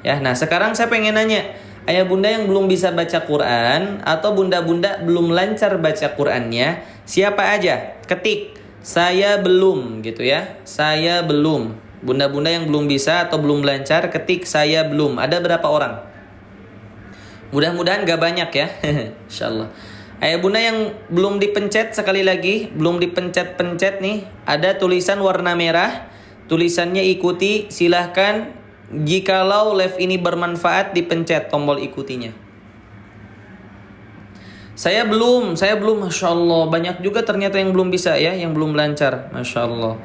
Ya, nah sekarang saya pengen nanya, ayah bunda yang belum bisa baca Quran atau bunda-bunda belum lancar baca Qurannya, siapa aja? Ketik, saya belum gitu ya. Saya belum. Bunda-bunda yang belum bisa atau belum lancar, ketik saya belum. Ada berapa orang? Mudah-mudahan gak banyak ya. Insyaallah. Ayah bunda yang belum dipencet, sekali lagi belum dipencet-pencet nih, ada tulisan warna merah, tulisannya ikuti, silahkan. Jikalau live ini bermanfaat, dipencet tombol ikutinya. Saya belum, Masya Allah. Banyak juga ternyata yang belum bisa ya, yang belum lancar. Masya Allah.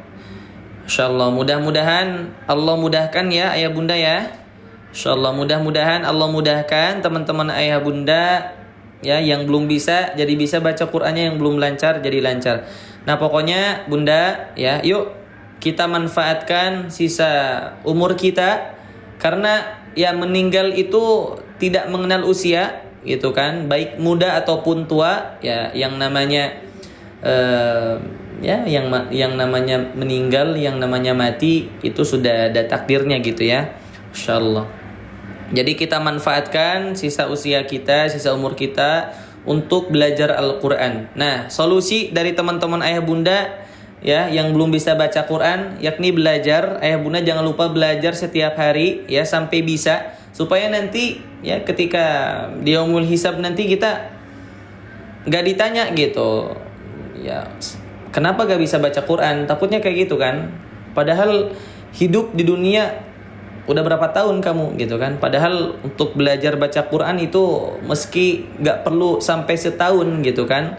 Masya Allah, mudah-mudahan Allah mudahkan ya ayah bunda ya. Masya Allah, mudah-mudahan Allah mudahkan teman-teman ayah bunda ya, yang belum bisa jadi bisa baca Qur'annya, yang belum lancar jadi lancar. Nah pokoknya bunda ya, yuk kita manfaatkan sisa umur kita, karena ya meninggal itu tidak mengenal usia gitu kan, baik muda ataupun tua ya. Yang namanya yang namanya meninggal, yang namanya mati itu sudah ada takdirnya gitu ya, insyaallah. Jadi kita manfaatkan sisa usia kita, sisa umur kita untuk belajar Al-Quran. Nah, solusi dari teman-teman ayah bunda ya yang belum bisa baca Quran, yakni belajar. Ayah bunda jangan lupa belajar setiap hari ya sampai bisa, supaya nanti ya ketika di yaumul hisab nanti kita nggak ditanya gitu ya, kenapa gak bisa baca Quran? Takutnya kayak gitu kan. Padahal hidup di dunia udah berapa tahun kamu gitu kan. Padahal untuk belajar baca Quran itu meski gak perlu sampai setahun gitu kan,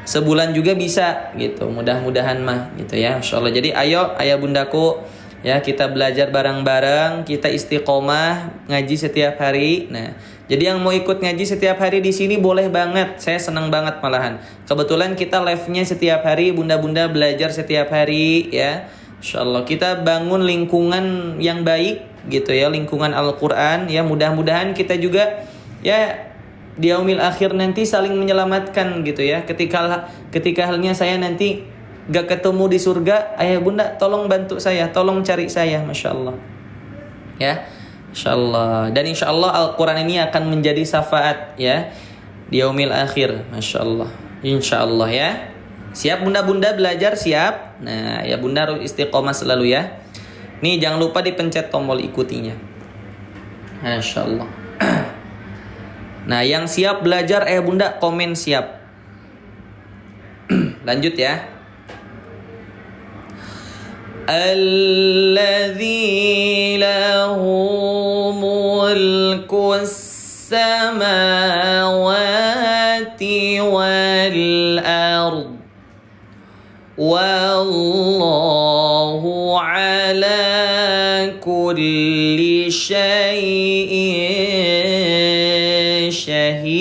sebulan juga bisa gitu. Mudah-mudahan mah gitu ya, insyaallah. Jadi ayo ayah bundaku ya, kita belajar bareng-bareng, kita istiqomah ngaji setiap hari. Nah, jadi yang mau ikut ngaji setiap hari di sini boleh banget. Saya senang banget malahan. Kebetulan kita live-nya setiap hari, bunda-bunda belajar setiap hari ya. Insyaallah kita bangun lingkungan yang baik gitu ya, lingkungan Al-Qur'an ya. Mudah-mudahan kita juga ya di yaumil akhir nanti saling menyelamatkan gitu ya. Ketika halnya saya nanti gak ketemu di surga, ayah bunda tolong bantu saya, tolong cari saya, Masya Allah ya, Insya Allah. Dan Insya Allah Al-Quran ini akan menjadi syafaat ya di yaumil akhir, Masya Allah, Insya Allah ya. Siap bunda-bunda belajar, siap? Nah ya bunda harus istiqomah selalu ya. Nih jangan lupa dipencet tombol ikutinya, Masya Allah. Nah yang siap belajar ayah bunda komen siap. Lanjut ya. Alladzi lahu mulkus samawati wal ard wallahu ala kulli syai'in syahid.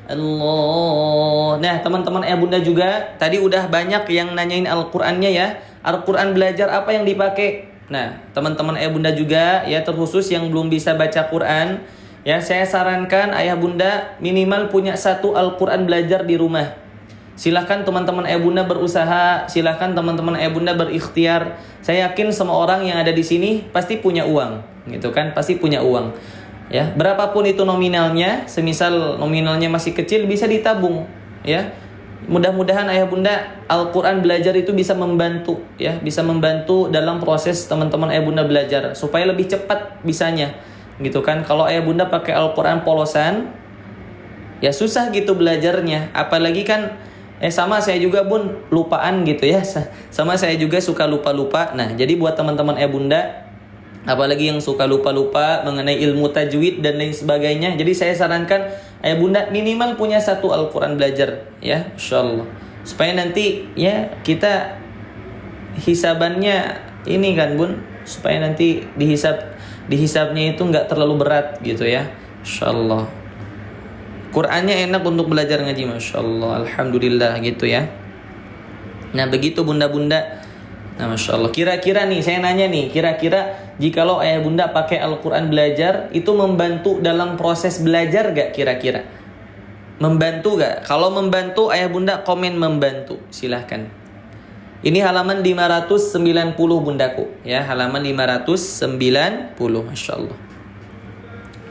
Allah Nah, teman-teman ayah bunda juga tadi udah banyak yang nanyain Al-Qur'annya ya. Al-Qur'an belajar apa yang dipakai? Nah, teman-teman ayah bunda juga ya, terkhusus yang belum bisa baca Quran, ya saya sarankan ayah bunda minimal punya satu Al-Qur'an belajar di rumah. Silahkan teman-teman ayah bunda berusaha, silahkan teman-teman ayah bunda berikhtiar. Saya yakin semua orang yang ada di sini pasti punya uang, gitu kan? Pasti punya uang. Ya, berapapun itu nominalnya, semisal nominalnya masih kecil bisa ditabung, ya. Mudah-mudahan ayah bunda Al-Qur'an belajar itu bisa membantu, ya, bisa membantu dalam proses teman-teman ayah bunda belajar supaya lebih cepat bisanya, gitu kan. Kalau ayah bunda pakai Al-Qur'an polosan, ya susah gitu belajarnya. Apalagi kan sama saya juga bun lupaan gitu ya. Sama saya juga suka lupa-lupa. Nah, jadi buat teman-teman ayah bunda apalagi yang suka lupa-lupa mengenai ilmu tajwid dan lain sebagainya, jadi saya sarankan ayah bunda minimal punya satu Al-Quran belajar, ya, insyaallah, supaya nanti ya kita hisabannya ini kan bun, supaya nanti dihisabnya itu nggak terlalu berat gitu ya, insyaallah. Qurannya enak untuk belajar ngaji, masyaallah, alhamdulillah gitu ya. Nah begitu bunda-bunda. Nah, Masya Allah. Kira-kira nih, saya nanya nih, kira-kira jikalau ayah bunda pakai Al-Quran belajar, itu membantu dalam proses belajar gak kira-kira? Membantu gak? Kalau membantu, ayah bunda komen membantu. Silahkan. Ini halaman 590 bundaku. Ya, halaman 590. Masya Allah.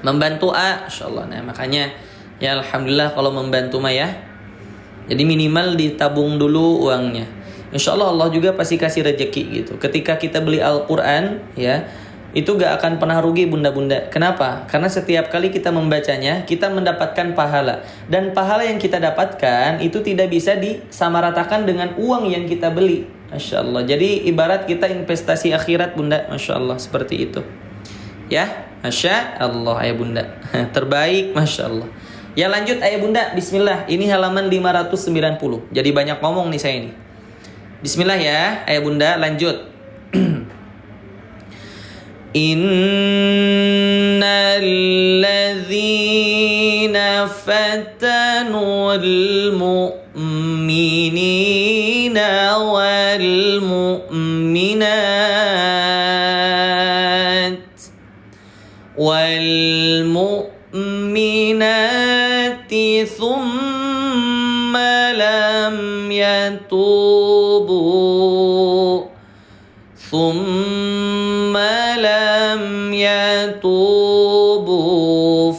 Membantu A, Masya Allah. Nah, makanya, ya Alhamdulillah kalau membantu mah ya. Jadi minimal ditabung dulu uangnya. Insya Allah Allah juga pasti kasih rezeki gitu. Ketika kita beli Al-Quran ya, itu gak akan pernah rugi bunda-bunda. Kenapa? Karena setiap kali kita membacanya, kita mendapatkan pahala. Dan pahala yang kita dapatkan itu tidak bisa disamaratakan dengan uang yang kita beli. Masya Allah. Jadi ibarat kita investasi akhirat bunda. Masya Allah, seperti itu. Ya, Masya Allah ayah bunda. Terbaik, Masya Allah. Ya lanjut ayah bunda, bismillah. Ini halaman 590. Jadi banyak ngomong nih saya ini. Bismillah ya, ayah bunda lanjut. Innal ladzina fatanul mu'minina wal mu'minat wal mu'minati thumma lam yatubu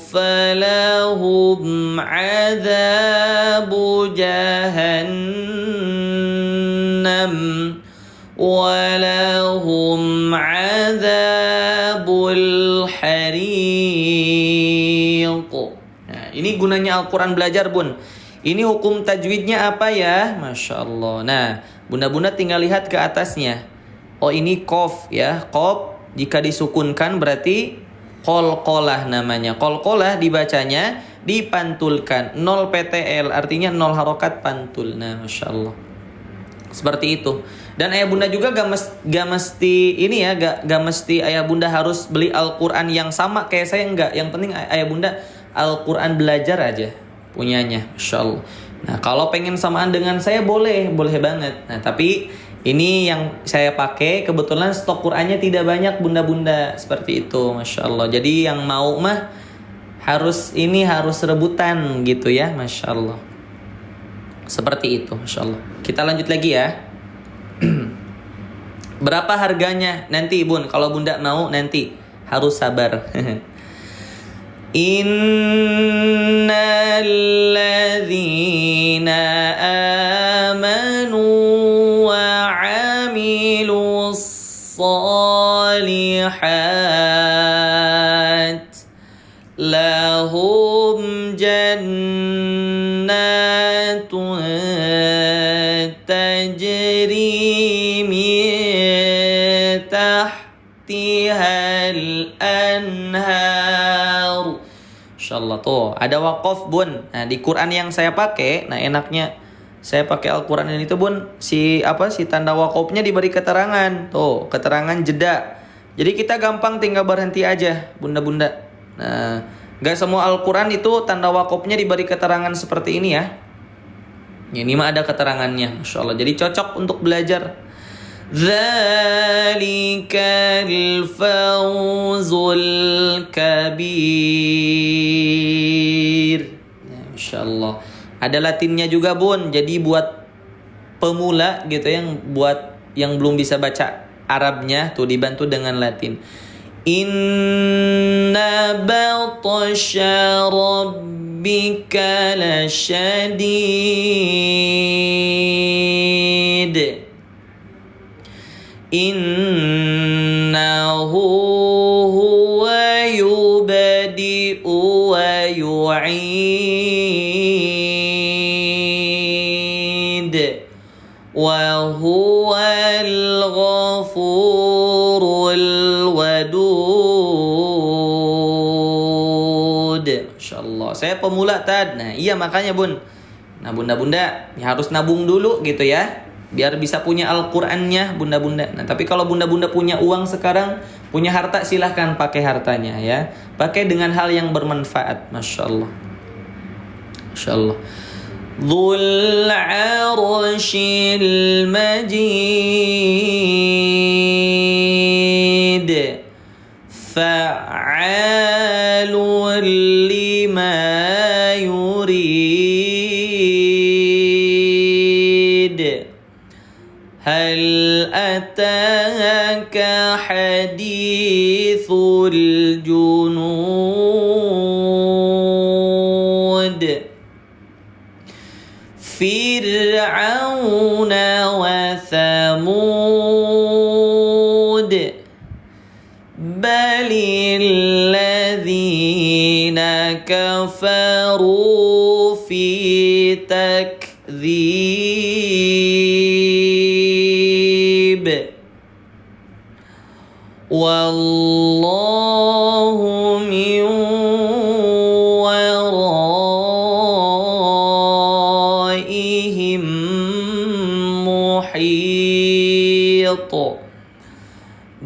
falahum adzabu jahannam walahum adzabul hariq. Nah, ini gunanya Al-Quran belajar bun. Ini hukum tajwidnya apa ya? Masya Allah. Nah, bunda-bunda tinggal lihat ke atasnya. Oh ini kof ya. Kof jika disukunkan berarti qalqalah namanya. Qalqalah dibacanya dipantulkan. 0 PTL artinya 0 harokat pantul. Nah Masya Allah. Seperti itu. Dan ayah bunda juga gak mesti ini ya. Gak mesti ayah bunda harus beli Al-Quran yang sama kayak saya, enggak. Yang penting ayah bunda Al-Quran belajar aja punyanya, Masya Allah. Nah kalau pengen samaan dengan saya boleh banget. Nah tapi ini yang saya pakai kebetulan stok Qurannya tidak banyak bunda-bunda, seperti itu, Masya Allah. Jadi yang mau mah harus rebutan gitu ya, Masya Allah. Seperti itu, Masya Allah. Kita lanjut lagi ya. Berapa harganya? Nanti bun, kalau bunda mau nanti harus sabar. Innal ladzina amanu wa 'amilus shalihat lahum jannatun tajri min tahtihal anhar. Insyaallah tuh ada wakaf bun. Nah di Quran yang saya pakai, nah enaknya saya pakai Al-Quran ini tuh bun, si tanda wakafnya diberi keterangan tuh, keterangan jeda. Jadi kita gampang tinggal berhenti aja bunda-bunda. Nah gak semua Al-Quran itu tanda wakafnya diberi keterangan seperti ini ya. Ini mah ada keterangannya, Masya Allah. Jadi cocok untuk belajar. Dzalikal fawzul kabir. Ya, Masya Allah. Ada latinnya juga Bun. Jadi buat pemula gitu, yang belum bisa baca Arabnya tuh dibantu dengan Latin. Inna batasya rabbika lasyadid. Innahu huwa yubadi'u wa yu'id wa huwal ghafurul wadud. Masya Allah. Saya pemula Tad. Nah iya makanya Bun. Nah bunda-bunda ya harus nabung dulu gitu ya, biar bisa punya Al-Qur'annya bunda-bunda. Nah tapi kalau bunda-bunda punya uang sekarang, punya harta, silahkan pakai hartanya ya. Pakai dengan hal yang bermanfaat. Masya Allah. Masya Allah. Dzul arsyil majid fa'alun lima yurid. Hal ataka hadithul junud Fir'auna wa Thamud balil ladzina kafaru fi takdzib wallahu min waraihim muhit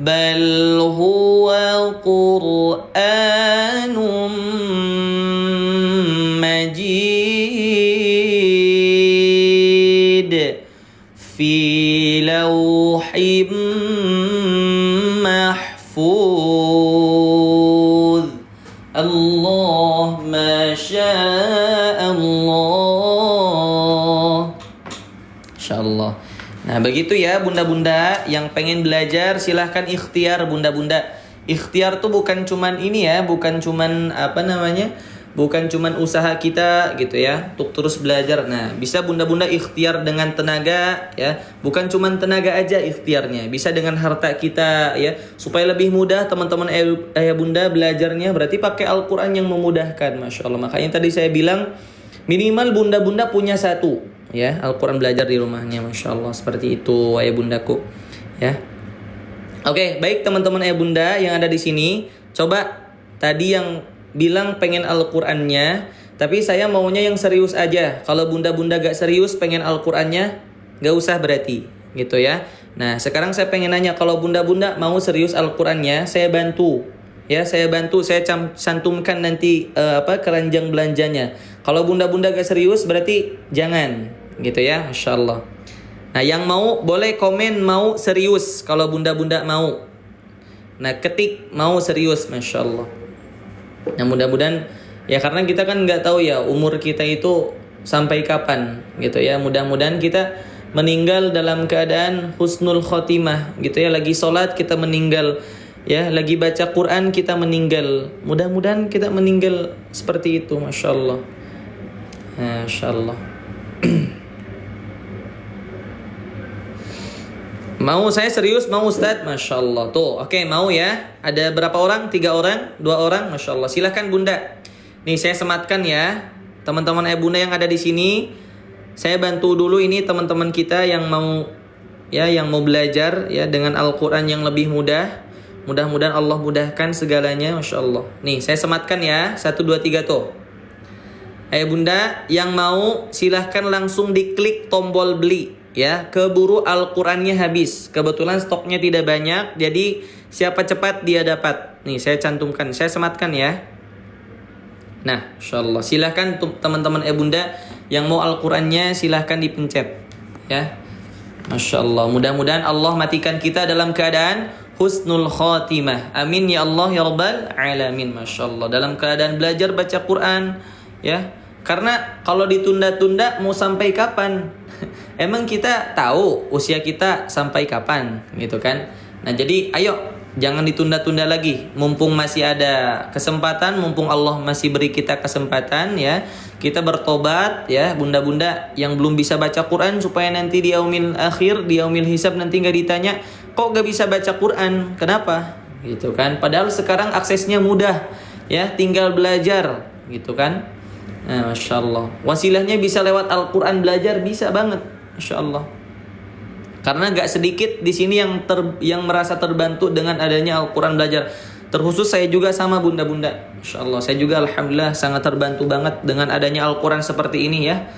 bal huwa qur'anun majid fi lawhim mahfuz. Allah masya Allah. Insyaallah. Nah begitu ya bunda-bunda yang pengen belajar, silahkan ikhtiar bunda-bunda. Ikhtiar tuh bukan cuman ini ya, bukan cuman bukan cuman usaha kita gitu ya untuk terus belajar. Nah bisa bunda-bunda ikhtiar dengan tenaga ya, bukan cuman tenaga aja ikhtiarnya, bisa dengan harta kita ya, supaya lebih mudah teman-teman ayah bunda belajarnya. Berarti pakai Al-Quran yang memudahkan. Masya Allah. Makanya tadi saya bilang minimal bunda-bunda punya satu ya Al-Quran belajar di rumahnya. Masya Allah. Seperti itu ayah bundaku ya. Oke, baik teman-teman ayah bunda yang ada di sini, coba tadi yang bilang pengen Al-Qur'annya, tapi saya maunya yang serius aja. Kalau bunda-bunda gak serius pengen Al-Qur'annya, gak usah berarti, gitu ya. Nah, sekarang saya pengen nanya, kalau bunda-bunda mau serius Al-Qur'annya, saya bantu. Ya, saya cantumkan nanti keranjang belanjanya. Kalau bunda-bunda gak serius berarti jangan, gitu ya. Masya Allah. Nah yang mau boleh komen mau serius kalau bunda-bunda mau. Nah ketik mau serius. Masya Allah. Nah mudah-mudahan ya, karena kita kan nggak tahu ya umur kita itu sampai kapan gitu ya. Mudah-mudahan kita meninggal dalam keadaan husnul khotimah gitu ya. Lagi sholat kita meninggal ya, lagi baca Quran kita meninggal. Mudah-mudahan kita meninggal seperti itu. Masya Allah. Masya Allah. Mau saya serius, mau Ustadz? Masya Allah. Tuh, oke, mau ya. Ada berapa orang? 3 orang? 2 orang? Masya Allah. Silahkan bunda. Nih saya sematkan ya. Teman-teman bunda yang ada di sini, saya bantu dulu ini teman-teman kita yang mau belajar ya dengan Al-Quran yang lebih mudah. Mudah-mudahan Allah mudahkan segalanya. Masya Allah. Nih saya sematkan ya. 1, 2, 3 tuh. Bunda yang mau silahkan langsung diklik tombol beli. Ya, keburu Al-Qur'annya habis. Kebetulan stoknya tidak banyak, jadi siapa cepat dia dapat. Nih, saya cantumkan, saya sematkan ya. Nah, insyaallah silahkan teman-teman bunda yang mau Al-Qur'annya silahkan dipencet ya. Masya Allah, mudah-mudahan Allah matikan kita dalam keadaan husnul khotimah. Amin ya Allah ya Rabbal alamin. Masya Allah, dalam keadaan belajar baca Quran ya. Karena kalau ditunda-tunda mau sampai kapan? Emang kita tahu usia kita sampai kapan gitu kan? Nah jadi ayo jangan ditunda-tunda lagi. Mumpung masih ada kesempatan, mumpung Allah masih beri kita kesempatan ya. Kita bertobat ya, bunda-bunda yang belum bisa baca Quran supaya nanti di yaumil akhir, di yaumil hisab nanti nggak ditanya, kok gak bisa baca Quran? Kenapa? Gitu kan? Padahal sekarang aksesnya mudah ya, tinggal belajar gitu kan? Nah, Masya Allah. Wasilahnya bisa lewat Al-Quran belajar, bisa banget, Masya Allah. Karena gak sedikit di sini yang merasa terbantu dengan adanya Al-Quran belajar. Terkhusus saya juga sama bunda-bunda. Insya Allah saya juga alhamdulillah sangat terbantu banget dengan adanya Al-Quran seperti ini ya.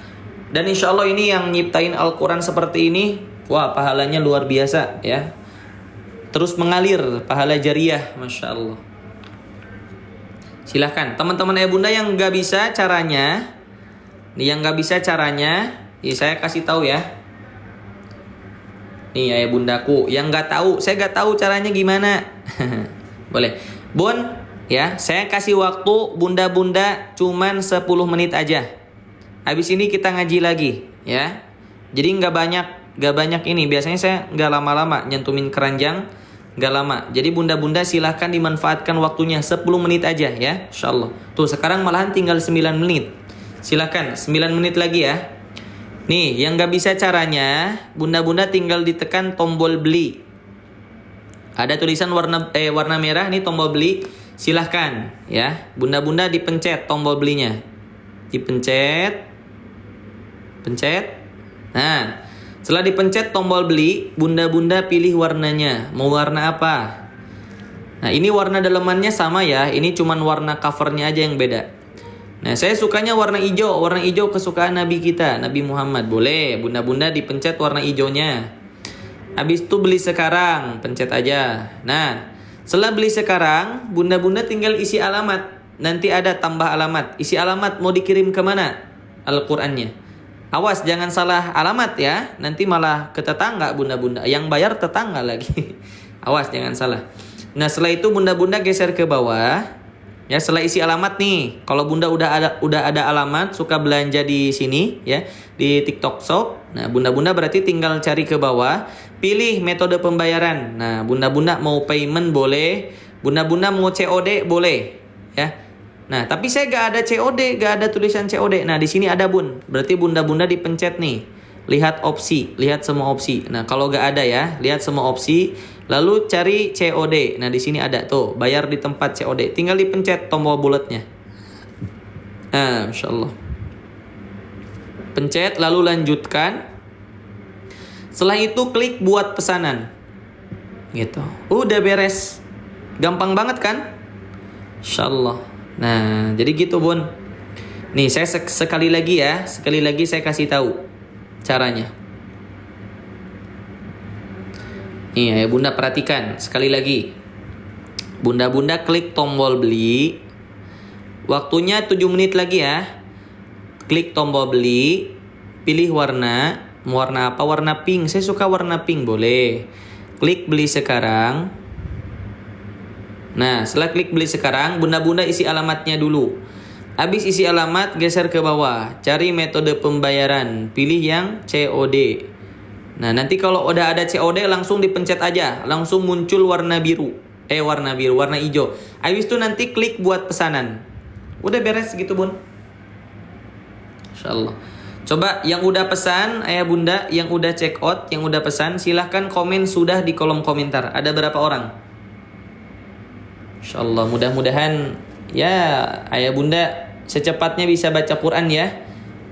Dan insya Allah ini yang nyiptain Al-Quran seperti ini, wah pahalanya luar biasa ya. Terus mengalir pahala jariah, Masya Allah. Silahkan teman-teman bunda yang gak bisa caranya, nih yang gak bisa caranya, nih saya kasih tahu ya. Nih ayah bundaku yang gak tahu, saya gak tahu caranya gimana. Boleh. Bun, ya, saya kasih waktu bunda-bunda cuman 10 menit aja. Habis ini kita ngaji lagi, ya. Jadi nggak banyak ini. Biasanya saya nggak lama-lama nyentumin keranjang, nggak lama. Jadi bunda-bunda silahkan dimanfaatkan waktunya 10 menit aja ya, insyaallah. Tuh sekarang malahan tinggal 9 menit. Silahkan 9 menit lagi ya. Nih, yang nggak bisa caranya, bunda-bunda tinggal ditekan tombol beli. Ada tulisan warna merah nih tombol beli. Silahkan ya. Bunda-bunda dipencet tombol belinya. Dipencet. Pencet. Nah, setelah dipencet tombol beli, bunda-bunda pilih warnanya. Mau warna apa? Nah, ini warna dalemannya sama ya. Ini cuman warna covernya aja yang beda. Nah, saya sukanya warna hijau. Warna hijau kesukaan Nabi kita, Nabi Muhammad. Boleh, bunda-bunda dipencet warna hijaunya. Habis itu beli sekarang, pencet aja. Nah, setelah beli sekarang, bunda-bunda tinggal isi alamat. Nanti ada tambah alamat. Isi alamat mau dikirim kemana? Al-Qur'annya. Awas jangan salah alamat ya. Nanti malah ke tetangga bunda-bunda. Yang bayar tetangga lagi. Awas jangan salah. Nah, setelah itu bunda-bunda geser ke bawah. Ya, setelah isi alamat nih. Kalau bunda udah ada alamat, suka belanja di sini ya, di TikTok Shop. Nah, bunda-bunda berarti tinggal cari ke bawah, pilih metode pembayaran. Nah, bunda-bunda mau payment boleh, bunda-bunda mau COD boleh, ya. Nah, tapi saya gak ada COD, gak ada tulisan COD. Nah, di sini ada bun. Berarti bunda-bunda dipencet nih. Lihat opsi, lihat semua opsi. Nah, kalau gak ada ya, lihat semua opsi. Lalu cari COD. Nah, di sini ada tuh, bayar di tempat COD. Tinggal dipencet tombol bulatnya. Nah, Masya Allah. Pencet, lalu lanjutkan. Setelah itu klik buat pesanan. Gitu. Udah beres. Gampang banget kan? Insya Allah. Nah, jadi gitu bun. Nih, saya sekali lagi ya. Sekali lagi saya kasih tahu caranya. Nih ya bunda perhatikan sekali lagi. Bunda-bunda klik tombol beli. Waktunya 7 menit lagi ya. Klik tombol beli. Pilih warna. Mau warna apa? Warna pink. Saya suka warna pink, boleh. Klik beli sekarang. Nah, setelah klik beli sekarang, bunda-bunda isi alamatnya dulu. Habis isi alamat, geser ke bawah. Cari metode pembayaran. Pilih yang COD. Nah, nanti kalau udah ada COD langsung dipencet aja. Langsung muncul warna biru. Warna hijau. Habis itu nanti klik buat pesanan. Udah beres gitu bun. Insyaallah. Coba yang udah pesan, ayah bunda, yang udah check out, yang udah pesan, silahkan komen sudah di kolom komentar. Ada berapa orang? Insyaallah, mudah-mudahan ya ayah bunda secepatnya bisa baca Quran ya.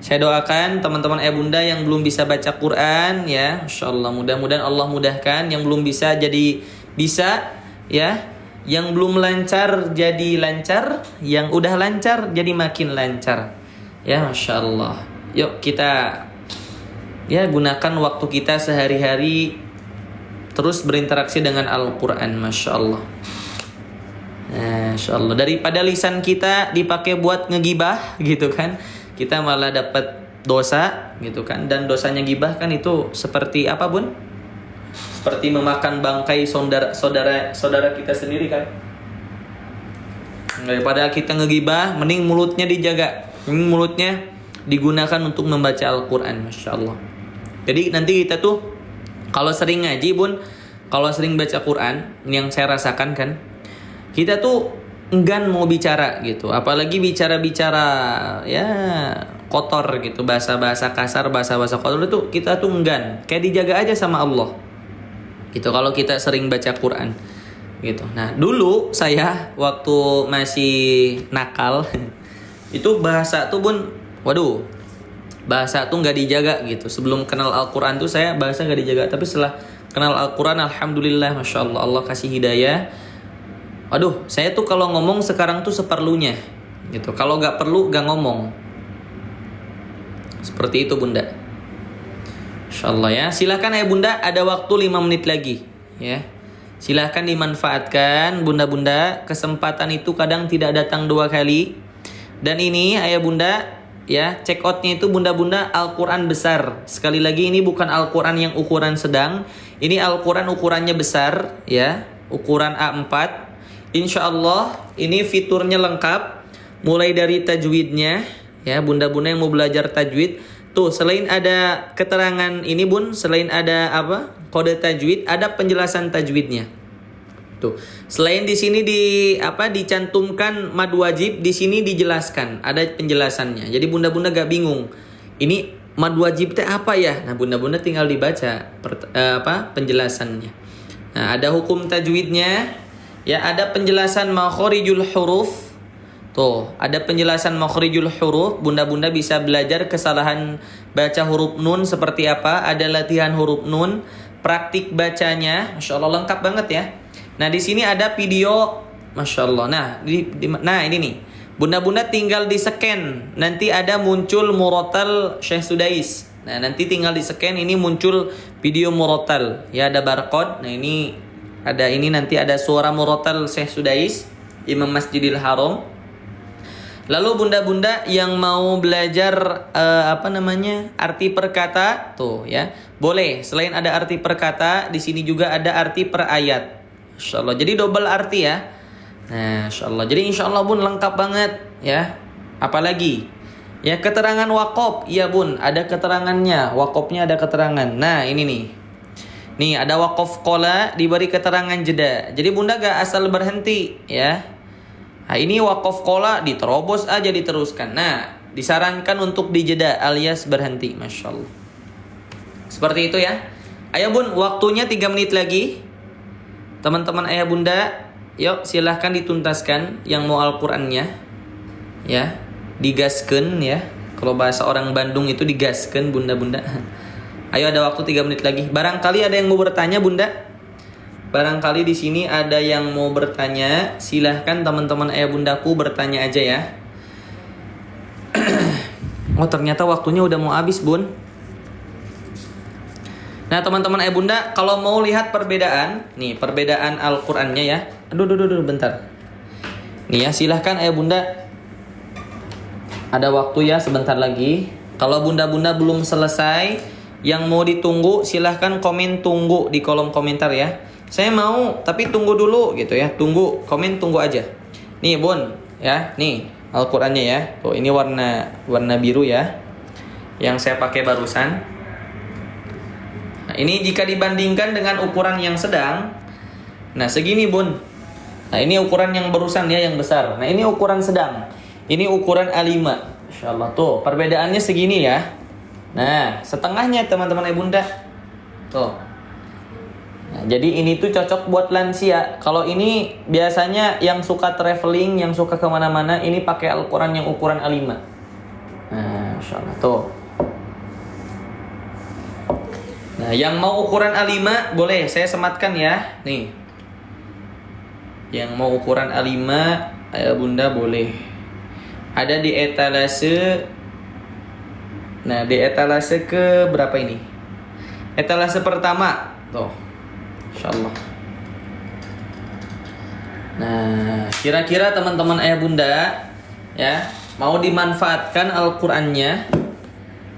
Saya doakan teman-teman ayah bunda yang belum bisa baca Quran ya, insyaallah mudah-mudahan Allah mudahkan. Yang belum bisa jadi bisa ya. Yang belum lancar jadi lancar, yang udah lancar jadi makin lancar. Ya, Masya Allah. Yuk kita ya gunakan waktu kita sehari-hari terus berinteraksi dengan Al-Quran, Masya Allah. Nah, Masya Allah. Daripada lisan kita dipakai buat ngegibah gitu kan, kita malah dapat dosa gitu kan. Dan dosanya gibah kan itu seperti apa bun? Seperti memakan bangkai saudara kita sendiri kan. Daripada kita ngegibah, mending mulutnya dijaga. Mulutnya digunakan untuk membaca Al-Quran. Masya Allah. Jadi nanti kita tuh kalau sering ngaji bun, kalau sering baca Quran, yang saya rasakan kan, kita tuh enggan mau bicara gitu, apalagi bicara-bicara ya kotor gitu, bahasa-bahasa kasar, bahasa-bahasa kotor itu kita tuh enggan, kayak dijaga aja sama Allah gitu kalau kita sering baca Quran gitu. Nah dulu saya waktu masih nakal itu bahasa tuh bun, waduh, bahasa tuh nggak dijaga gitu. Sebelum kenal Al-Quran tuh saya bahasa nggak dijaga, tapi setelah kenal Al-Quran alhamdulillah, Masya Allah, Allah kasih hidayah. Aduh, saya tuh kalau ngomong sekarang tuh seperlunya gitu. Kalau nggak perlu nggak ngomong. Seperti itu bunda. Insya Allah ya. Silahkan ya bunda, ada waktu 5 menit lagi ya. Silahkan dimanfaatkan bunda-bunda. Kesempatan itu kadang tidak datang 2 kali. Dan ini ayah bunda ya, check outnya itu bunda-bunda Al-Quran besar. Sekali lagi ini bukan Al-Quran yang ukuran sedang. Ini Al-Quran ukurannya besar ya, ukuran A4. Insya Allah ini fiturnya lengkap, mulai dari tajwidnya ya, bunda-bunda yang mau belajar tajwid tuh, selain ada keterangan ini bun, selain ada apa kode tajwid, ada penjelasan tajwidnya tuh. Selain di sini dicantumkan mad wajib, di sini dijelaskan, ada penjelasannya. Jadi bunda-bunda gak bingung ini mad wajib teh apa ya. Nah bunda-bunda tinggal dibaca penjelasannya. Nah ada hukum tajwidnya. Ya, ada penjelasan makhorijul huruf. Tuh, ada penjelasan makhorijul huruf. Bunda-bunda bisa belajar kesalahan baca huruf nun seperti apa. Ada latihan huruf nun, praktik bacanya. Masya Allah lengkap banget ya. Nah, di sini ada video. Masya Allah. Nah, ini nih. Bunda-bunda tinggal di-scan. Nanti ada muncul murotal Syekh Sudais. Nah, nanti tinggal di-scan, ini muncul video murotal. Ya, ada barcode. Nah, ini nanti ada suara murotal Syekh Sudais, Imam Masjidil Haram. Lalu bunda-bunda yang mau belajar arti perkata tuh ya, boleh. Selain ada arti perkata, di sini juga ada arti per ayat. Insyaallah. Jadi double arti ya. Nah, insyaallah. Jadi insyaallah bun lengkap banget ya. Apalagi ya keterangan wakaf, iya bun, ada keterangannya. Wakafnya ada keterangan. Nah, ini nih. Nih ada wakaf qola diberi keterangan jeda. Jadi bunda gak asal berhenti ya. Nah ini wakaf qola diterobos aja diteruskan. Nah disarankan untuk dijeda alias berhenti. Masya Allah. Seperti itu ya. Ayo bun, waktunya 3 menit lagi. Teman-teman ayah bunda, yuk silahkan dituntaskan yang mau Al-Qurannya ya. Digasken ya. Kalau bahasa orang Bandung itu digasken bunda-bunda. Ayo ada waktu 3 menit lagi. Barangkali ada yang mau bertanya bunda. Barangkali di sini ada yang mau bertanya. Silahkan teman-teman ayah bundaku bertanya aja ya. Oh ternyata waktunya udah mau habis bun. Nah teman-teman ayah bunda, kalau mau lihat perbedaan, nih perbedaan Al-Qur'annya ya. Aduh bentar. Nih ya silahkan ayah bunda. Ada waktu ya sebentar lagi. Kalau bunda-bunda belum selesai, yang mau ditunggu silahkan komen tunggu di kolom komentar ya. Saya mau tapi tunggu dulu gitu ya. Tunggu, komen tunggu aja. Nih bun ya, nih Al-Qur'annya ya. Tuh ini warna biru ya. Yang saya pakai barusan. Nah, ini jika dibandingkan dengan ukuran yang sedang. Nah segini bun. Nah ini ukuran yang barusan ya, yang besar. Nah ini ukuran sedang. Ini ukuran A5. Masya Allah tuh perbedaannya segini ya. Nah, setengahnya teman-teman ibu bunda. Tuh. Nah, jadi ini tuh cocok buat lansia. Kalau ini biasanya yang suka traveling, yang suka kemana-mana, ini pakai Al-Quran yang ukuran A5. Nah, Masya Allah tuh. Nah, yang mau ukuran A5 boleh saya sematkan ya. Nih. Yang mau ukuran A5, ayah bunda boleh. Ada di etalase. Nah, di etalase ke berapa ini? Etalase pertama. Tuh. Insyaallah. Nah, kira-kira teman-teman ayah bunda ya, mau dimanfaatkan Al-Qur'annya?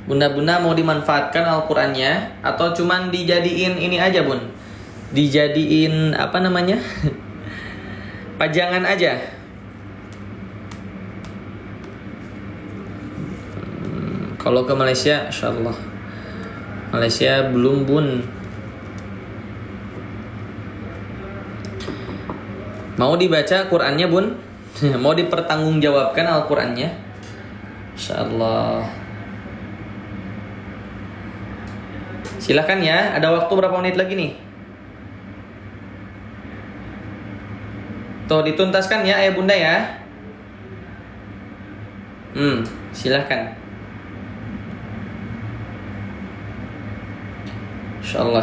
Bunda-bunda mau dimanfaatkan Al-Qur'annya atau cuman dijadiin ini aja, Bun? Dijadiin apa namanya? Pajangan aja. Kalau ke Malaysia, insyaallah. Malaysia belum, Bun. Mau dibaca Qur'annya, Bun? Mau dipertanggungjawabkan Al-Qur'annya? Insyaallah. Silakan ya, ada waktu berapa menit lagi nih? Tuh dituntaskan ya ayah bunda ya. Silakan. Insyaallah